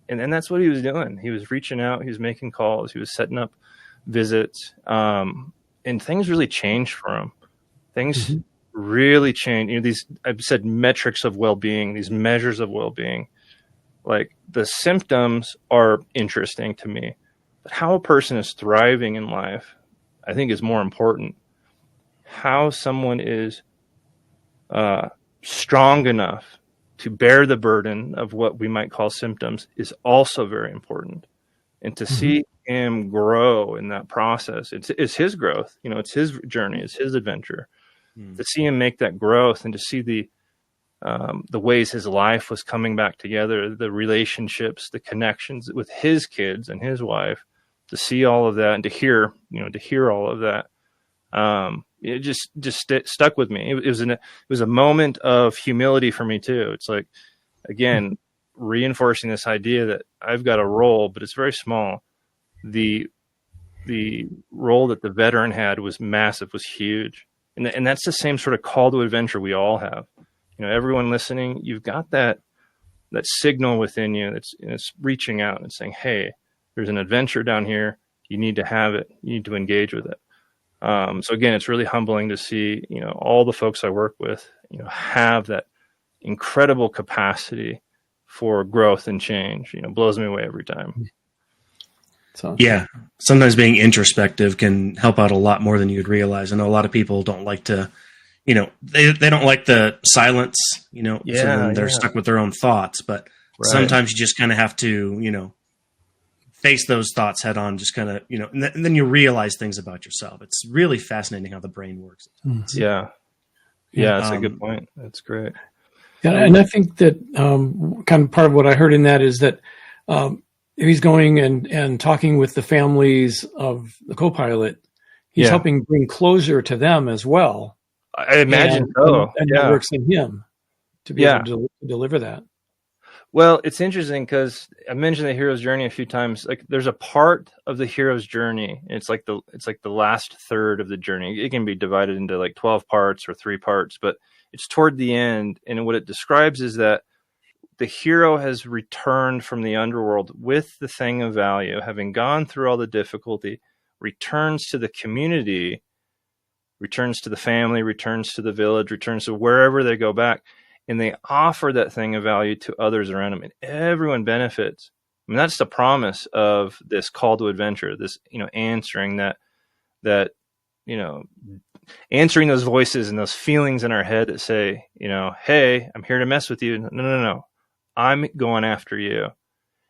And that's what he was doing. He was reaching out. He was making calls. He was setting up visits. And things really changed for him. Things really changed. These, I've said, metrics of well-being, these measures of well-being. Like, the symptoms are interesting to me, but how a person is thriving in life, I think, is more important. How someone is strong enough to bear the burden of what we might call symptoms is also very important. And to see him grow in that process, it's his growth, it's his journey, it's his adventure. To see him make that growth and to see the ways his life was coming back together, the relationships, the connections with his kids and his wife, to see all of that and to hear all of that, it just stuck with me. It was a moment of humility for me too. It's like, again, reinforcing this idea that I've got a role, but it's very small. The role that the veteran had was massive, was huge. And that's the same sort of call to adventure we all have. Everyone listening, you've got that signal within you that's reaching out and saying, hey, there's an adventure down here. You need to have it. You need to engage with it. So again, it's really humbling to see, all the folks I work with, have that incredible capacity for growth and change. Blows me away every time. So yeah, sometimes being introspective can help out a lot more than you'd realize. I know a lot of people don't like to, they don't like the silence, so then they're stuck with their own thoughts. But sometimes you just kind of have to, face those thoughts head on, just kind of, and then you realize things about yourself. It's really fascinating how the brain works. Yeah, that's a good point. That's great. Yeah, and I think that kind of part of what I heard in that is that he's going and talking with the families of the co-pilot. He's helping bring closure to them as well. I imagine so. And it works in him to be able to deliver that. Well, it's interesting because I mentioned the hero's journey a few times. Like, there's a part of the hero's journey. It's like the last third of the journey. It can be divided into like 12 parts or 3 parts, but it's toward the end. And what it describes is that the hero has returned from the underworld with the thing of value, having gone through all the difficulty, returns to the community, returns to the family, returns to the village, returns to wherever they go back. And they offer that thing of value to others around them, and everyone benefits. I mean, that's the promise of this call to adventure, this, answering answering those voices and those feelings in our head that say, hey, I'm here to mess with you. No. I'm going after you.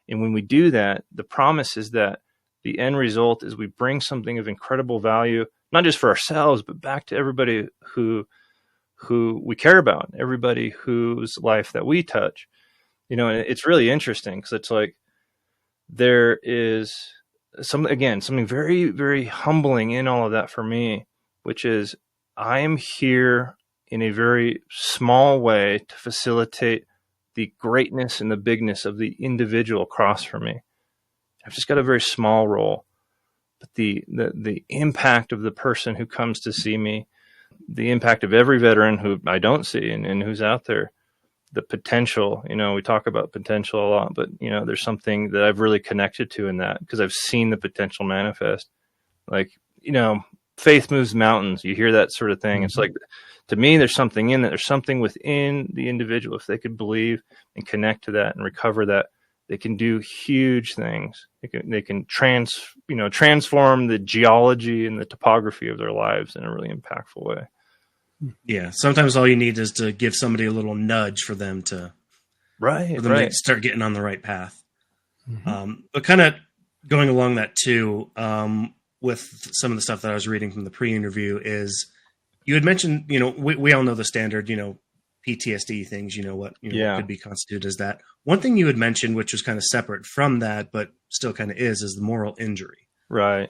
And when we do that, the promise is that the end result is we bring something of incredible value, not just for ourselves, but back to everybody who we care about, everybody whose life that we touch. You know, and it's really interesting because it's like there is something very, very humbling in all of that for me, which is I am here in a very small way to facilitate the greatness and the bigness of the individual across from me. I've just got a very small role, but the impact of the person who comes to see me, the impact of every veteran who I don't see and who's out there, the potential, you know, we talk about potential a lot, but you know, there's something that I've really connected to in that because I've seen the potential manifest. Like, you know, faith moves mountains. You hear that sort of thing. Mm-hmm. It's like, to me, there's something in that. There's something within the individual. If they could believe and connect to that and recover that, they can do huge things. They can transform the geology and the topography of their lives in a really impactful way. Yeah, sometimes all you need is to give somebody a little nudge for them to to start getting on the right path. Mm-hmm. But kind of going along that too, with some of the stuff that I was reading from the pre-interview is you had mentioned, you know, we all know the standard, you know, PTSD things, you know, what could be constituted as that. One thing you had mentioned, which was kind of separate from that, but still kind of is the moral injury. Right.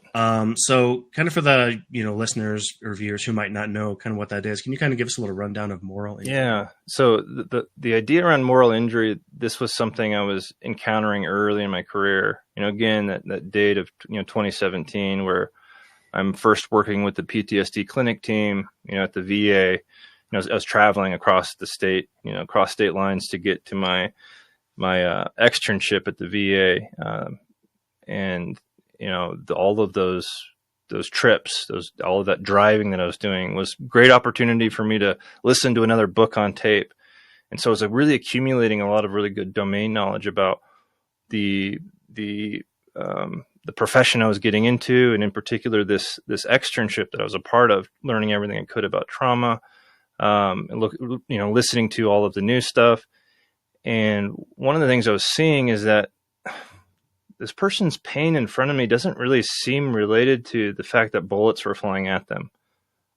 So kind of for the, you know, listeners or viewers who might not know kind of what that is, can you kind of give us a little rundown of moral injury? Yeah. So the idea around moral injury, this was something I was encountering early in my career. You know, again, that date of, you know, 2017, where I'm first working with the PTSD clinic team, you know, at the VA. You know, I was traveling across the state, you know, across state lines to get to my externship at the VA. And, you know, all of those trips, all of that driving that I was doing was great opportunity for me to listen to another book on tape. And so I was really accumulating a lot of really good domain knowledge about the profession I was getting into, and in particular this externship that I was a part of, learning everything I could about trauma, and listening to all of the new stuff. And one of the things I was seeing is that this person's pain in front of me doesn't really seem related to the fact that bullets were flying at them,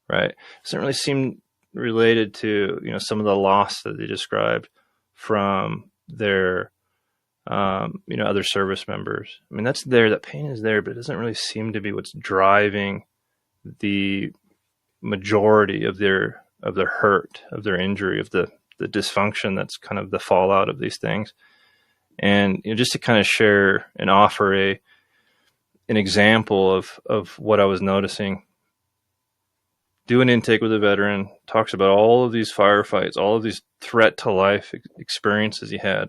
right? It doesn't really seem related to, you know, some of the loss that they described from their, other service members. I mean, that's there, that pain is there, but it doesn't really seem to be what's driving the majority of their hurt, of their injury, of the dysfunction that's kind of the fallout of these things. And, you know, just to kind of share and offer an example of what I was noticing. Do an intake with a veteran, talks about all of these firefights, all of these threat to life experiences he had.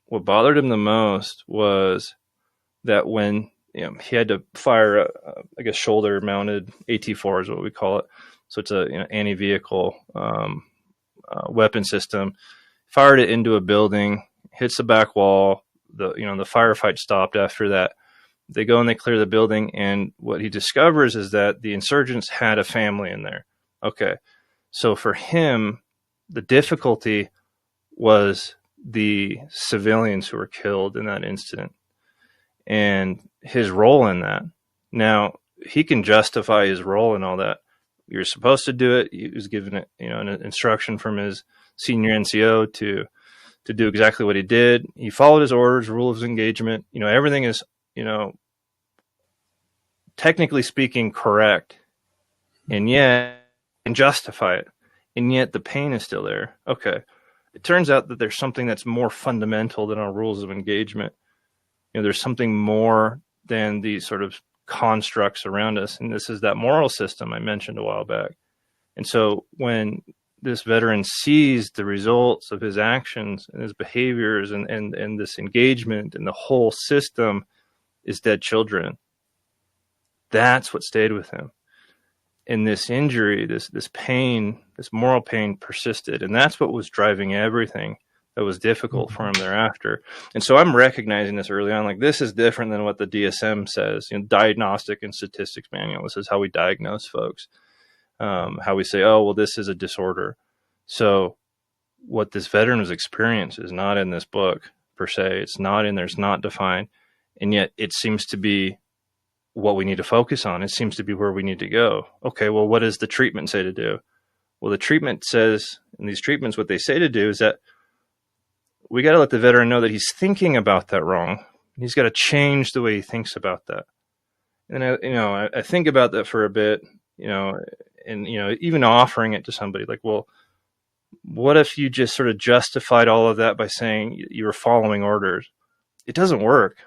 What bothered him the most was that when, you know, he had to fire a shoulder mounted AT-4 is what we call it. So it's a, you know, anti-vehicle weapon system. Fired it into a building, hits the back wall. The firefight stopped after that. They go and they clear the building, and what he discovers is that the insurgents had a family in there. Okay. So for him, the difficulty was the civilians who were killed in that incident and his role in that. Now, he can justify his role in all that. You're supposed to do it. He was given it, you know, an instruction from his senior NCO to do exactly what he did. He followed his orders, rules of engagement. You know, everything is, you know, technically speaking, correct, and yet and justify it, and yet the pain is still there. Okay, it turns out that there's something that's more fundamental than our rules of engagement. You know, there's something more than these sort of constructs around us, and this is that moral system I mentioned a while back. And so when this veteran sees the results of his actions and his behaviors and this engagement, and the whole system is dead children, that's what stayed with him. And this injury, this pain, this moral pain persisted. And that's what was driving everything that was difficult for him thereafter. And so I'm recognizing this early on, like, this is different than what the DSM says, you know, Diagnostic and Statistics Manual. This is how we diagnose folks. How we say, oh, well, this is a disorder. So what this veteran was experiencing is not in this book per se. It's not in there. It's not defined. And yet it seems to be what we need to focus on. It seems to be where we need to go. Okay, well, what does the treatment say to do? Well, the treatment says, in these treatments, what they say to do is that we got to let the veteran know that he's thinking about that wrong. He's got to change the way he thinks about that. And I think about that for a bit, and even offering it to somebody like, well, what if you just sort of justified all of that by saying you were following orders? It doesn't work.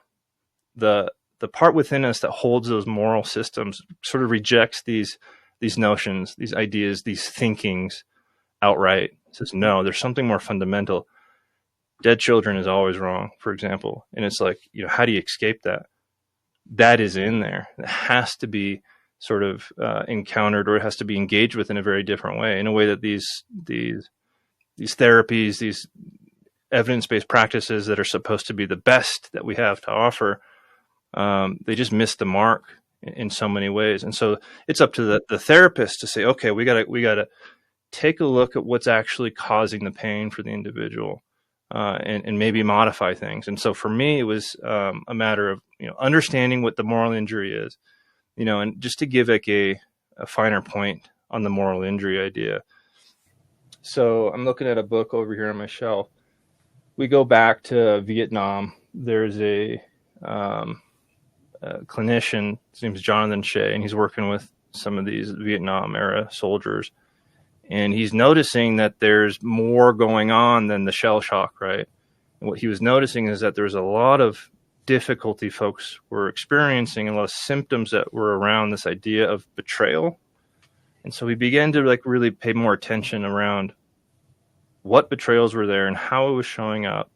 The part within us that holds those moral systems sort of rejects these notions, these ideas, these thinkings outright. It says, no, there's something more fundamental. Dead children is always wrong, for example. And it's like, how do you escape that? That is in there. It has to be sort of encountered, or it has to be engaged with in a very different way, in a way that these therapies, these evidence-based practices that are supposed to be the best that we have to offer, they just miss the mark in so many ways. And so it's up to the therapist to say, okay, we gotta take a look at what's actually causing the pain for the individual, and maybe modify things. And so for me, it was a matter of understanding what the moral injury is, and just to give like a finer point on the moral injury idea. So I'm looking at a book over here on my shelf. We go back to Vietnam. There's a clinician, his name is Jonathan Shea, and he's working with some of these Vietnam era soldiers. And he's noticing that there's more going on than the shell shock, right? And what he was noticing is that there's a lot of difficulty folks were experiencing, and a lot of symptoms that were around this idea of betrayal. And so we began to really pay more attention around what betrayals were there and how it was showing up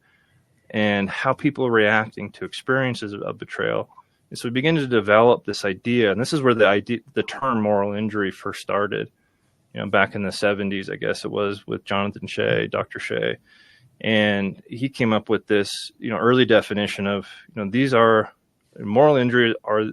and how people are reacting to experiences of betrayal. And so we began to develop this idea, and this is where the term moral injury first started, back in the 70s, I guess it was, with Jonathan Shea, Dr. Shea. And he came up with this, early definition of, these are moral injuries are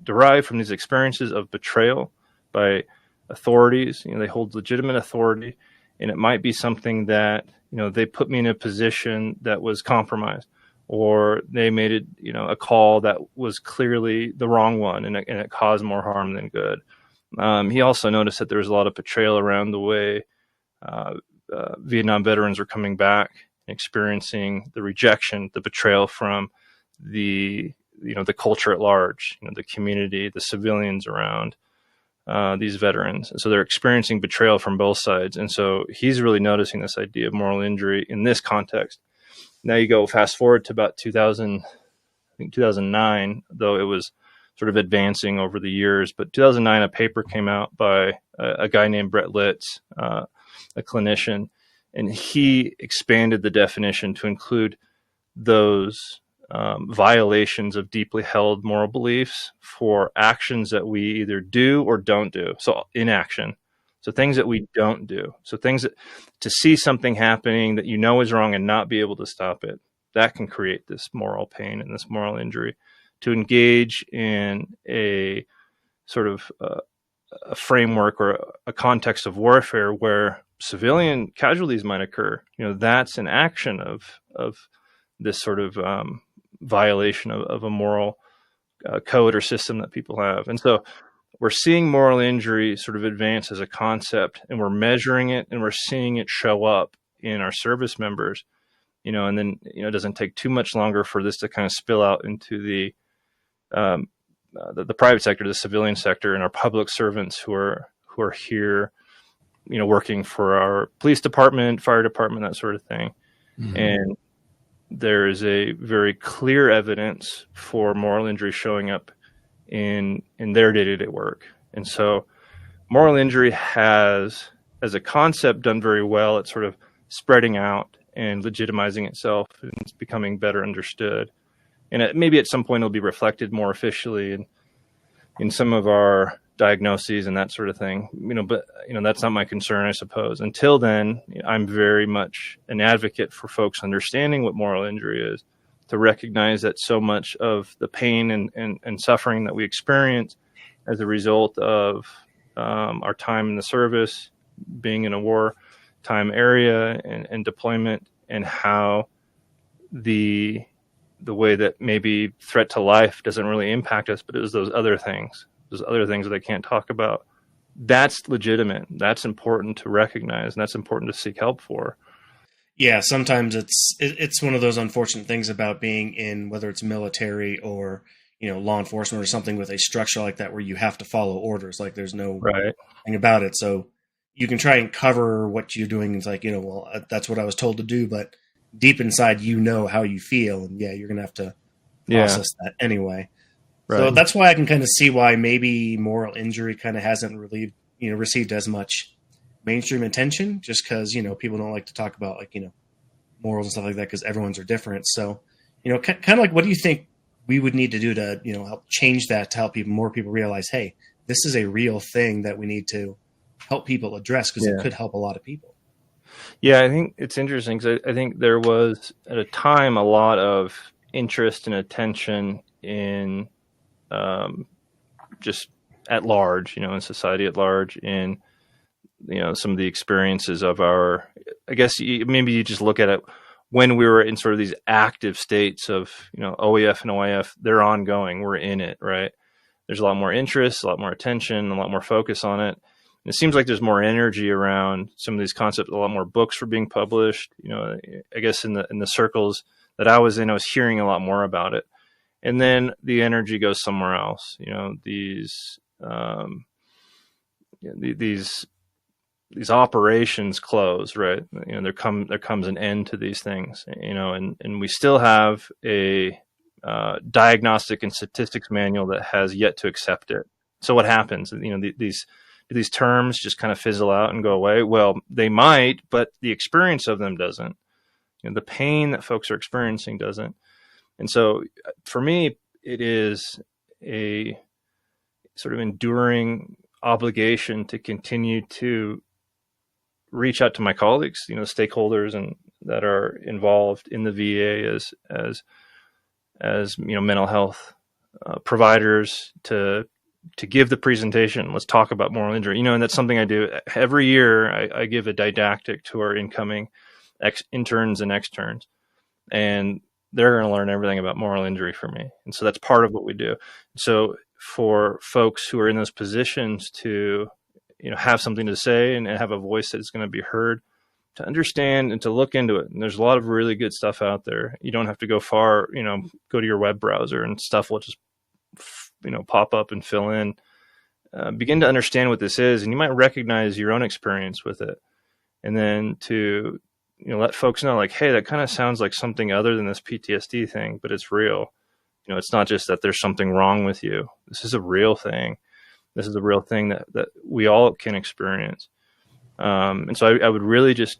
derived from these experiences of betrayal by authorities. They hold legitimate authority, and it might be something that, they put me in a position that was compromised, or they made it, a call that was clearly the wrong one, and it caused more harm than good. He also noticed that there was a lot of betrayal around the way Vietnam veterans were coming back, experiencing the rejection, the betrayal from the culture at large, the community, the civilians around these veterans. And so they're experiencing betrayal from both sides. And so he's really noticing this idea of moral injury in this context. Now you go fast forward to about 2009, though it was sort of advancing over the years. But 2009, a paper came out by a guy named Brett Litz, a clinician, and he expanded the definition to include those violations of deeply held moral beliefs for actions that we either do or don't do. So inaction. So things that we don't do. So things that, to see something happening that is wrong and not be able to stop it, that can create this moral pain and this moral injury. To engage in a sort of a framework or a context of warfare where civilian casualties might occur, that's an action of this sort of violation of a moral code or system that people have. And so we're seeing moral injury sort of advance as a concept, and we're measuring it, and we're seeing it show up in our service members, and then, it doesn't take too much longer for this to kind of spill out into the private sector, the civilian sector, and our public servants who are here, working for our police department, fire department, that sort of thing. Mm-hmm. And there is a very clear evidence for moral injury showing up in their day-to-day work. And so moral injury has, as a concept, done very well at sort of spreading out and legitimizing itself, and it's becoming better understood. And maybe at some point it'll be reflected more officially in some of our diagnoses and that sort of thing, but that's not my concern, I suppose. Until then, I'm very much an advocate for folks understanding what moral injury is, to recognize that so much of the pain and suffering that we experience as a result of our time in the service, being in a wartime area and deployment, and how the way that maybe threat to life doesn't really impact us, but it was those other things that I can't talk about. That's legitimate. That's important to recognize, and that's important to seek help for. Yeah, sometimes it's one of those unfortunate things about being in, whether it's military or law enforcement or something with a structure like that where you have to follow orders. Like there's no Right. thing about it. So you can try and cover what you're doing. It's like well, that's what I was told to do, but deep inside, how you feel, and yeah, you're gonna have to process that anyway. Right. So that's why I can kind of see why maybe moral injury kind of hasn't really received as much mainstream attention, just because people don't like to talk about morals and stuff like that because everyone's are different. So kind of like, what do you think we would need to do to help change that, to help more people realize, hey, this is a real thing that we need to help people address because it could help a lot of people. Yeah, I think it's interesting because I think there was at a time a lot of interest and attention in just at large, in society at large, in some of the experiences of our, I guess maybe you just look at it when we were in sort of these active states of, OEF and OIF, they're ongoing, we're in it, right? There's a lot more interest, a lot more attention, a lot more focus on it. And it seems like there's more energy around some of these concepts, a lot more books were being published. I guess in the circles that I was in, I was hearing a lot more about it. And then the energy goes somewhere else, these operations close, right? There comes an end to these things, and we still have a diagnostic and statistics manual that has yet to accept it. So what happens? These terms just kind of fizzle out and go away. Well, they might, but the experience of them doesn't. The pain that folks are experiencing doesn't. And so for me, it is a sort of enduring obligation to continue to reach out to my colleagues, stakeholders and that are involved in the VA as mental health providers to give the presentation. Let's talk about moral injury, and that's something I do every year. I give a didactic to our incoming interns and externs, and they're going to learn everything about moral injury from me. And so that's part of what we do. So for folks who are in those positions to have something to say and have a voice that's going to be heard, to understand and to look into it. And there's a lot of really good stuff out there. You don't have to go far, go to your web browser and stuff will just, pop up and fill in. Begin to understand what this is, and you might recognize your own experience with it. And then to, let folks know, like, hey, that kind of sounds like something other than this PTSD thing, but it's real. It's not just that there's something wrong with you. This is a real thing. This is a real thing that we all can experience. And so I would really just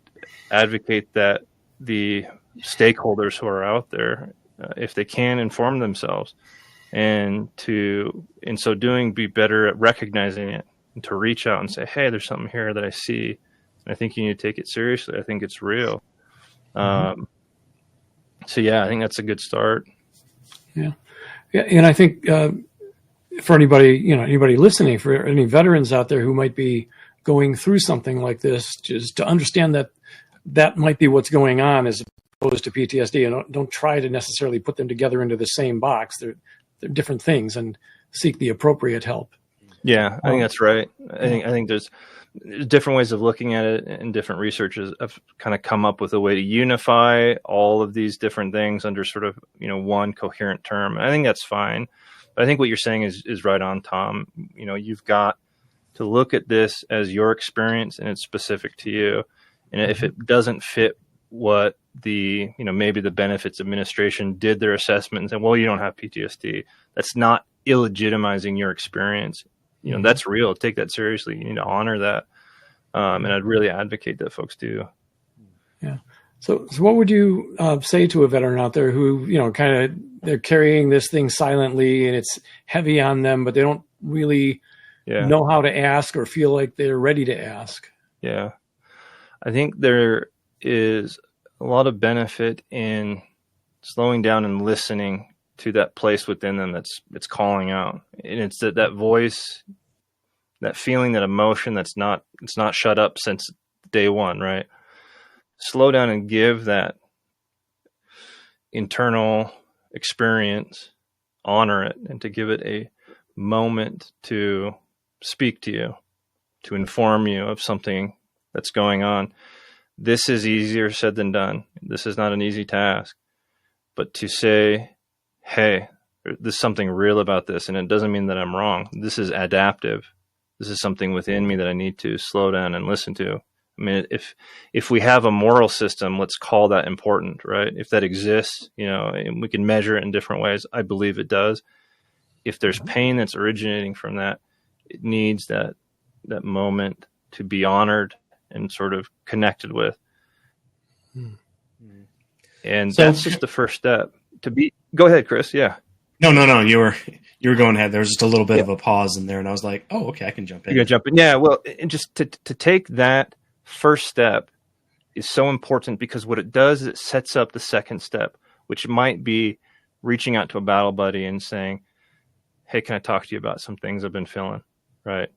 advocate that the stakeholders who are out there, if they can, inform themselves and to, in so doing, be better at recognizing it and to reach out and say, hey, there's something here that I see. And I think you need to take it seriously. I think it's real. So yeah, I think that's a good start. Yeah. And I think, for anybody listening, for any veterans out there who might be going through something like this, just to understand that might be what's going on as opposed to PTSD, and don't try to necessarily put them together into the same box. They're different things, and seek the appropriate help. Yeah, I think that's right. I think there's different ways of looking at it, and different researchers have kind of come up with a way to unify all of these different things under sort of, one coherent term. I think that's fine. But I think what you're saying is right on, Tom. You've got to look at this as your experience and it's specific to you. And if it doesn't fit what the, maybe the benefits administration did their assessment and said, well, you don't have PTSD, that's not illegitimizing your experience. That's real. Take that seriously. You need to honor that. And I'd really advocate that folks do. Yeah. So what would you say to a veteran out there who, they're carrying this thing silently and it's heavy on them, but they don't really know how to ask or feel like they're ready to ask? Yeah. I think there is a lot of benefit in slowing down and listening to that place within them it's calling out. And it's that voice, that feeling, that emotion it's not shut up since day one, right? Slow down and give that internal experience, honor it, and to give it a moment to speak to you, to inform you of something that's going on. this is easier said than done. This is not an easy task. But to say, hey, there's something real about this, and it doesn't mean that I'm wrong. This is adaptive. This is something within me that I need to slow down and listen to. I mean, if we have a moral system, let's call that important, right? If that exists, and we can measure it in different ways, I believe it does. If there's pain that's originating from that, it needs that moment to be honored and sort of connected with. And so, that's just the first step to be. Go ahead, Chris. Yeah. No. You were going ahead. There was just a little bit of a pause in there, and I was like, "Oh, okay, I can jump in." You're gonna jump in. Yeah. Well, and just to take that first step is so important, because what it does is it sets up the second step, which might be reaching out to a battle buddy and saying, hey, can I talk to you about some things I've been feeling? Right.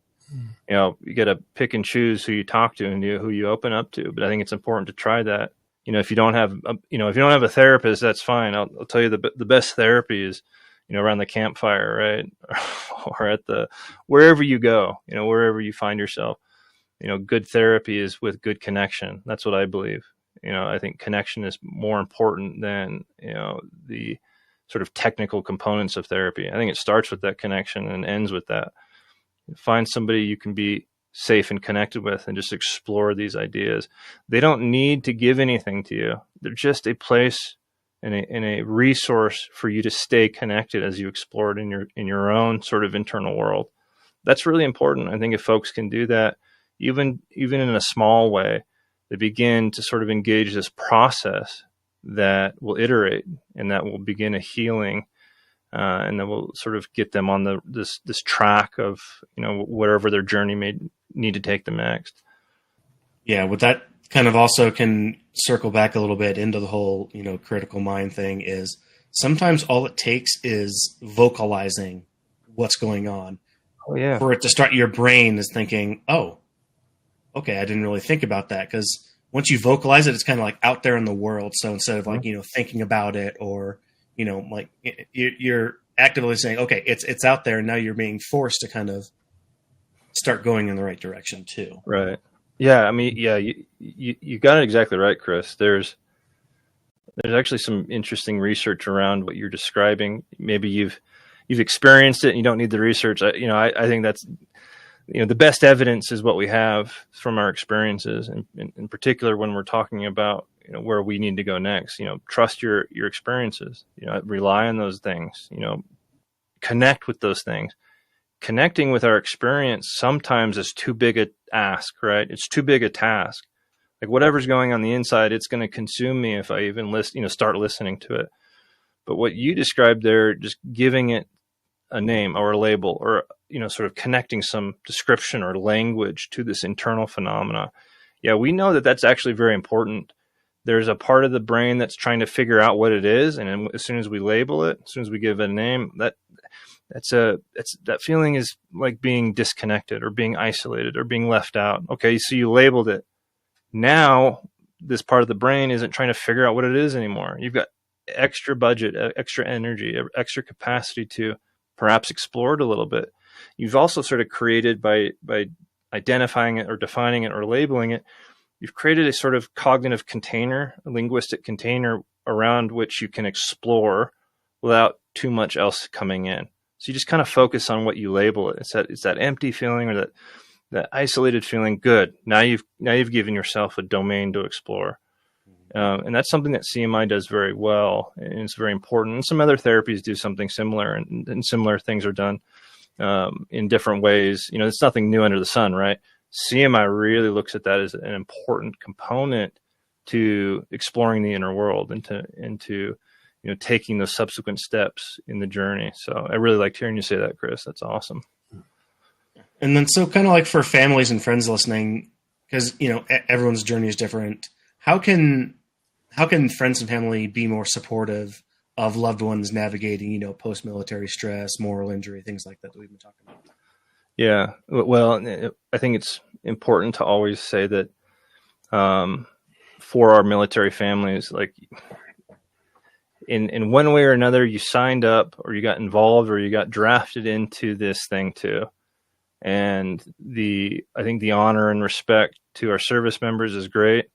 You got to pick and choose who you talk to and who you open up to. But I think it's important to try that. If you don't have, if you don't have a therapist, that's fine. I'll tell you the best therapy is, around the campfire, right? Or at wherever you go, wherever you find yourself. Good therapy is with good connection. That's what I believe. I think connection is more important than, the sort of technical components of therapy. I think it starts with that connection and ends with that. Find somebody you can be safe and connected with and just explore these ideas. They don't need to give anything to you. They're just a place and a resource for you to stay connected as you explore it in your own sort of internal world. That's really important. I think if folks can do that, even in a small way, they begin to sort of engage this process that will iterate and that will begin a healing, and that will sort of get them on this track of wherever their journey may need to take them next. Yeah, what that kind of also can circle back a little bit into the whole critical mind thing is sometimes all it takes is vocalizing what's going on. Oh yeah, for it to start. Your brain is thinking, oh, okay, I didn't really think about that, because once you vocalize it, it's kind of like out there in the world. So instead of like, thinking about it, or, like you're actively saying, okay, it's out there. And now you're being forced to kind of start going in the right direction too. Right. Yeah. I mean, yeah, you got it exactly right, Chris. There's actually some interesting research around what you're describing. Maybe you've experienced it and you don't need the research. I think that's, the best evidence is what we have from our experiences, and in particular when we're talking about where we need to go next. Trust your experiences. Rely on those things. Connect with those things. Connecting with our experience sometimes is too big a ask, right? It's too big a task. Like whatever's going on the inside, it's going to consume me if I even start listening to it. But what you described there, just giving it a name or a label, or sort of connecting some description or language to this internal phenomena. Yeah, we know that that's actually very important. There's a part of the brain that's trying to figure out what it is, and as soon as we label it, as soon as we give it a name, that feeling is like being disconnected or being isolated or being left out. Okay, so you labeled it. Now this part of the brain isn't trying to figure out what it is anymore. You've got extra budget, extra energy, extra capacity to perhaps explore it a little bit. You've also sort of created, by identifying it or defining it or labeling it, you've created a sort of cognitive container, a linguistic container around which you can explore without too much else coming in. So you just kind of focus on what you label it. It's that empty feeling or that isolated feeling. Good. Now you've given yourself a domain to explore. And that's something that CMI does very well, and it's very important. And some other therapies do something similar, and similar things are done in different ways. It's nothing new under the sun, right? CMI really looks at that as an important component to exploring the inner world and to taking those subsequent steps in the journey. So I really liked hearing you say that, Chris. That's awesome. And then, so kind of like for families and friends listening, because everyone's journey is different. How can friends and family be more supportive of loved ones navigating, post-military stress, moral injury, things like that we've been talking about? Yeah. Well, I think it's important to always say that for our military families, like in one way or another, you signed up or you got involved or you got drafted into this thing too. And I think the honor and respect to our service members is great.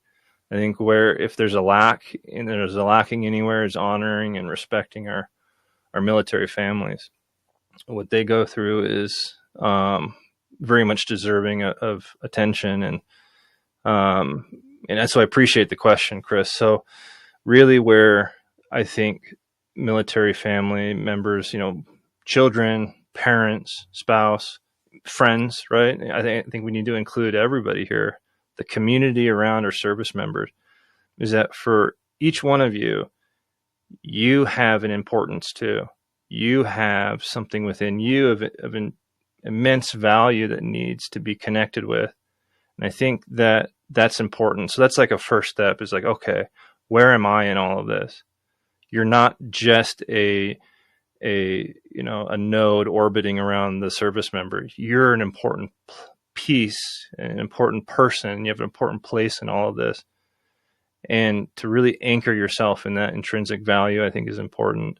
I think where if there's a lack and there's a lacking anywhere is honoring and respecting our military families. What they go through is very much deserving of attention, and that's why I appreciate the question, Chris. So really where I think military family members, children, parents, spouse, friends, right? I think we need to include everybody here. The community around our service members is that for each one of you, you have an importance too. You have something within you of an immense value that needs to be connected with. And I think that that's important. So that's like a first step is like, okay, where am I in all of this? You're not just a node orbiting around the service member. You're an important piece, an important person. You have an important place in all of this. And to really anchor yourself in that intrinsic value, I think is important.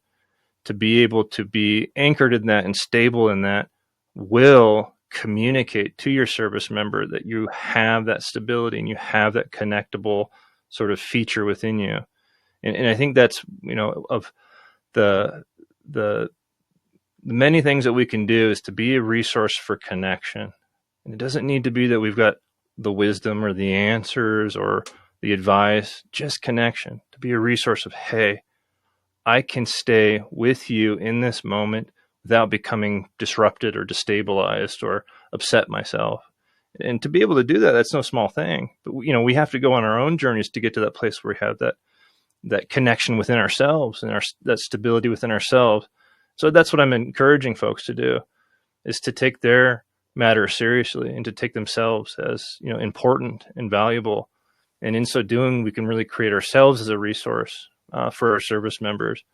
To be able to be anchored in that and stable in that will communicate to your service member that you have that stability and you have that connectable sort of feature within you. And I think that's, of the many things that we can do is to be a resource for connection. And it doesn't need to be that we've got the wisdom or the answers or the advice, just connection, to be a resource of, hey, I can stay with you in this moment without becoming disrupted or destabilized or upset myself. And to be able to do that, that's no small thing. But, we have to go on our own journeys to get to that place where we have that connection within ourselves and that stability within ourselves. So that's what I'm encouraging folks to do, is to take their matter seriously and to take themselves as, important and valuable. And in so doing, we can really create ourselves as a resource for our service members.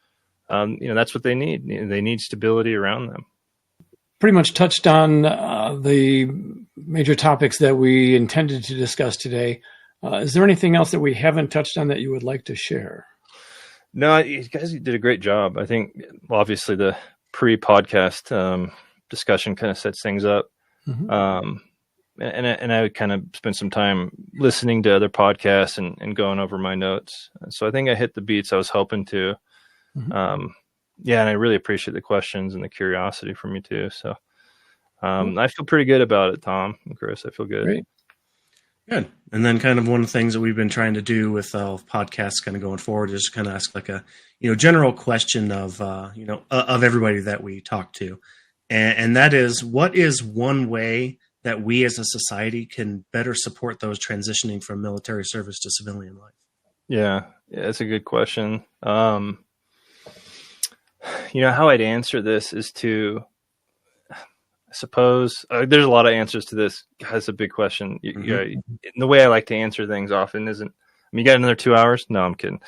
That's what they need. They need stability around them. Pretty much touched on the major topics that we intended to discuss today. Is there anything else that we haven't touched on that you would like to share? No, you guys did a great job. I think, obviously, the pre-podcast discussion kind of sets things up. Mm-hmm. And I would kind of spend some time listening to other podcasts and going over my notes. So I think I hit the beats I was hoping to. Mm-hmm. And I really appreciate the questions and the curiosity from you too. So I feel pretty good about it, Tom and Chris. I feel good. Great. Good. And then kind of one of the things that we've been trying to do with podcasts kind of going forward is kind of ask like a, general question of everybody that we talk to. And that is, what is one way that we as a society can better support those transitioning from military service to civilian life? Yeah, that's a good question. How I'd answer this is to, I suppose, there's a lot of answers to this. That's a big question. Mm-hmm. The way I like to answer things often isn't, you got another 2 hours? No, I'm kidding.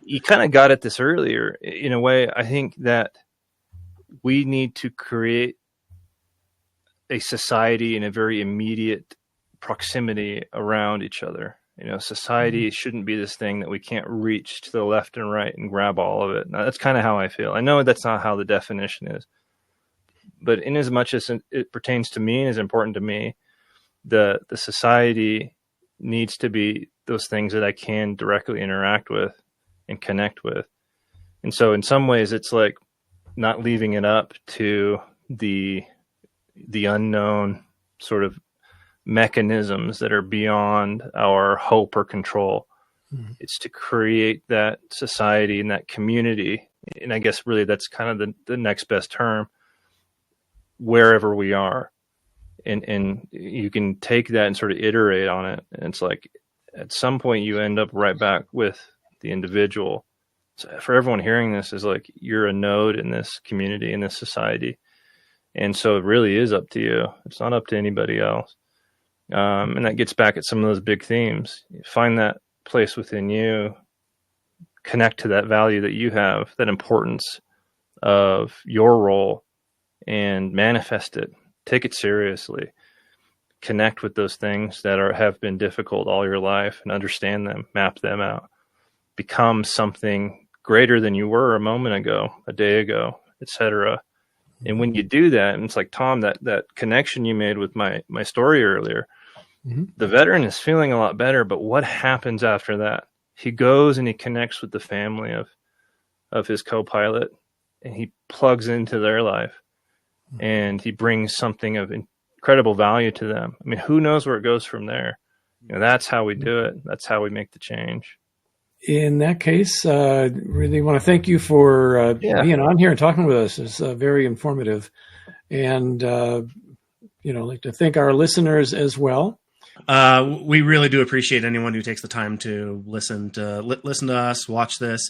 You kind of got at this earlier. In a way, I think that we need to create a society in a very immediate proximity around each other. Society shouldn't be this thing that we can't reach to the left and right and grab all of it. Now, that's kind of how I feel. I know that's not how the definition is, but in as much as it pertains to me and is important to me, the society needs to be those things that I can directly interact with and connect with. And so in some ways it's like not leaving it up to the unknown sort of mechanisms that are beyond our hope or control. Mm-hmm. It's to create that society and that community. And I guess really that's kind of the next best term, wherever we are. And you can take that and sort of iterate on it. And it's like, at some point you end up right back with the individual. So for everyone hearing this, is like, you're a node in this community, in this society. And so it really is up to you. It's not up to anybody else. And that gets back at some of those big themes. Find that place within you, connect to that value that you have, that importance of your role, and manifest it. Take it seriously. Connect with those things that have been difficult all your life and understand them, map them out. Become something greater than you were a moment ago, a day ago, etc. And when you do that, and it's like, Tom, that connection you made with my story earlier, The veteran is feeling a lot better, but what happens after that? He goes and he connects with the family of his co-pilot, and he plugs into their life, and he brings something of incredible value to them. I mean, who knows where it goes from there? That's how we do it. That's how we make the change. In that case, really want to thank you for being on here and talking with us. It's very informative. And, I'd like to thank our listeners as well. We really do appreciate anyone who takes the time to listen to us, watch this.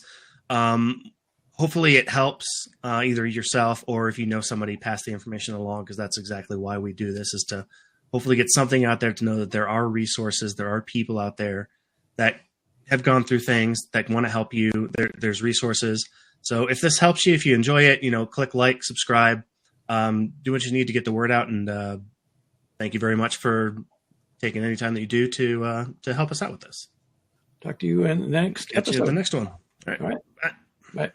Hopefully it helps either yourself, or if you know somebody, pass the information along, because that's exactly why we do this, is to hopefully get something out there, to know that there are resources, there are people out there that have gone through things, that want to help you. There's resources. So if this helps you, if you enjoy it, click like, subscribe, do what you need to get the word out. And thank you very much for taking any time that you do to help us out with this. Talk to you in the next episode. The next one. All right. Bye.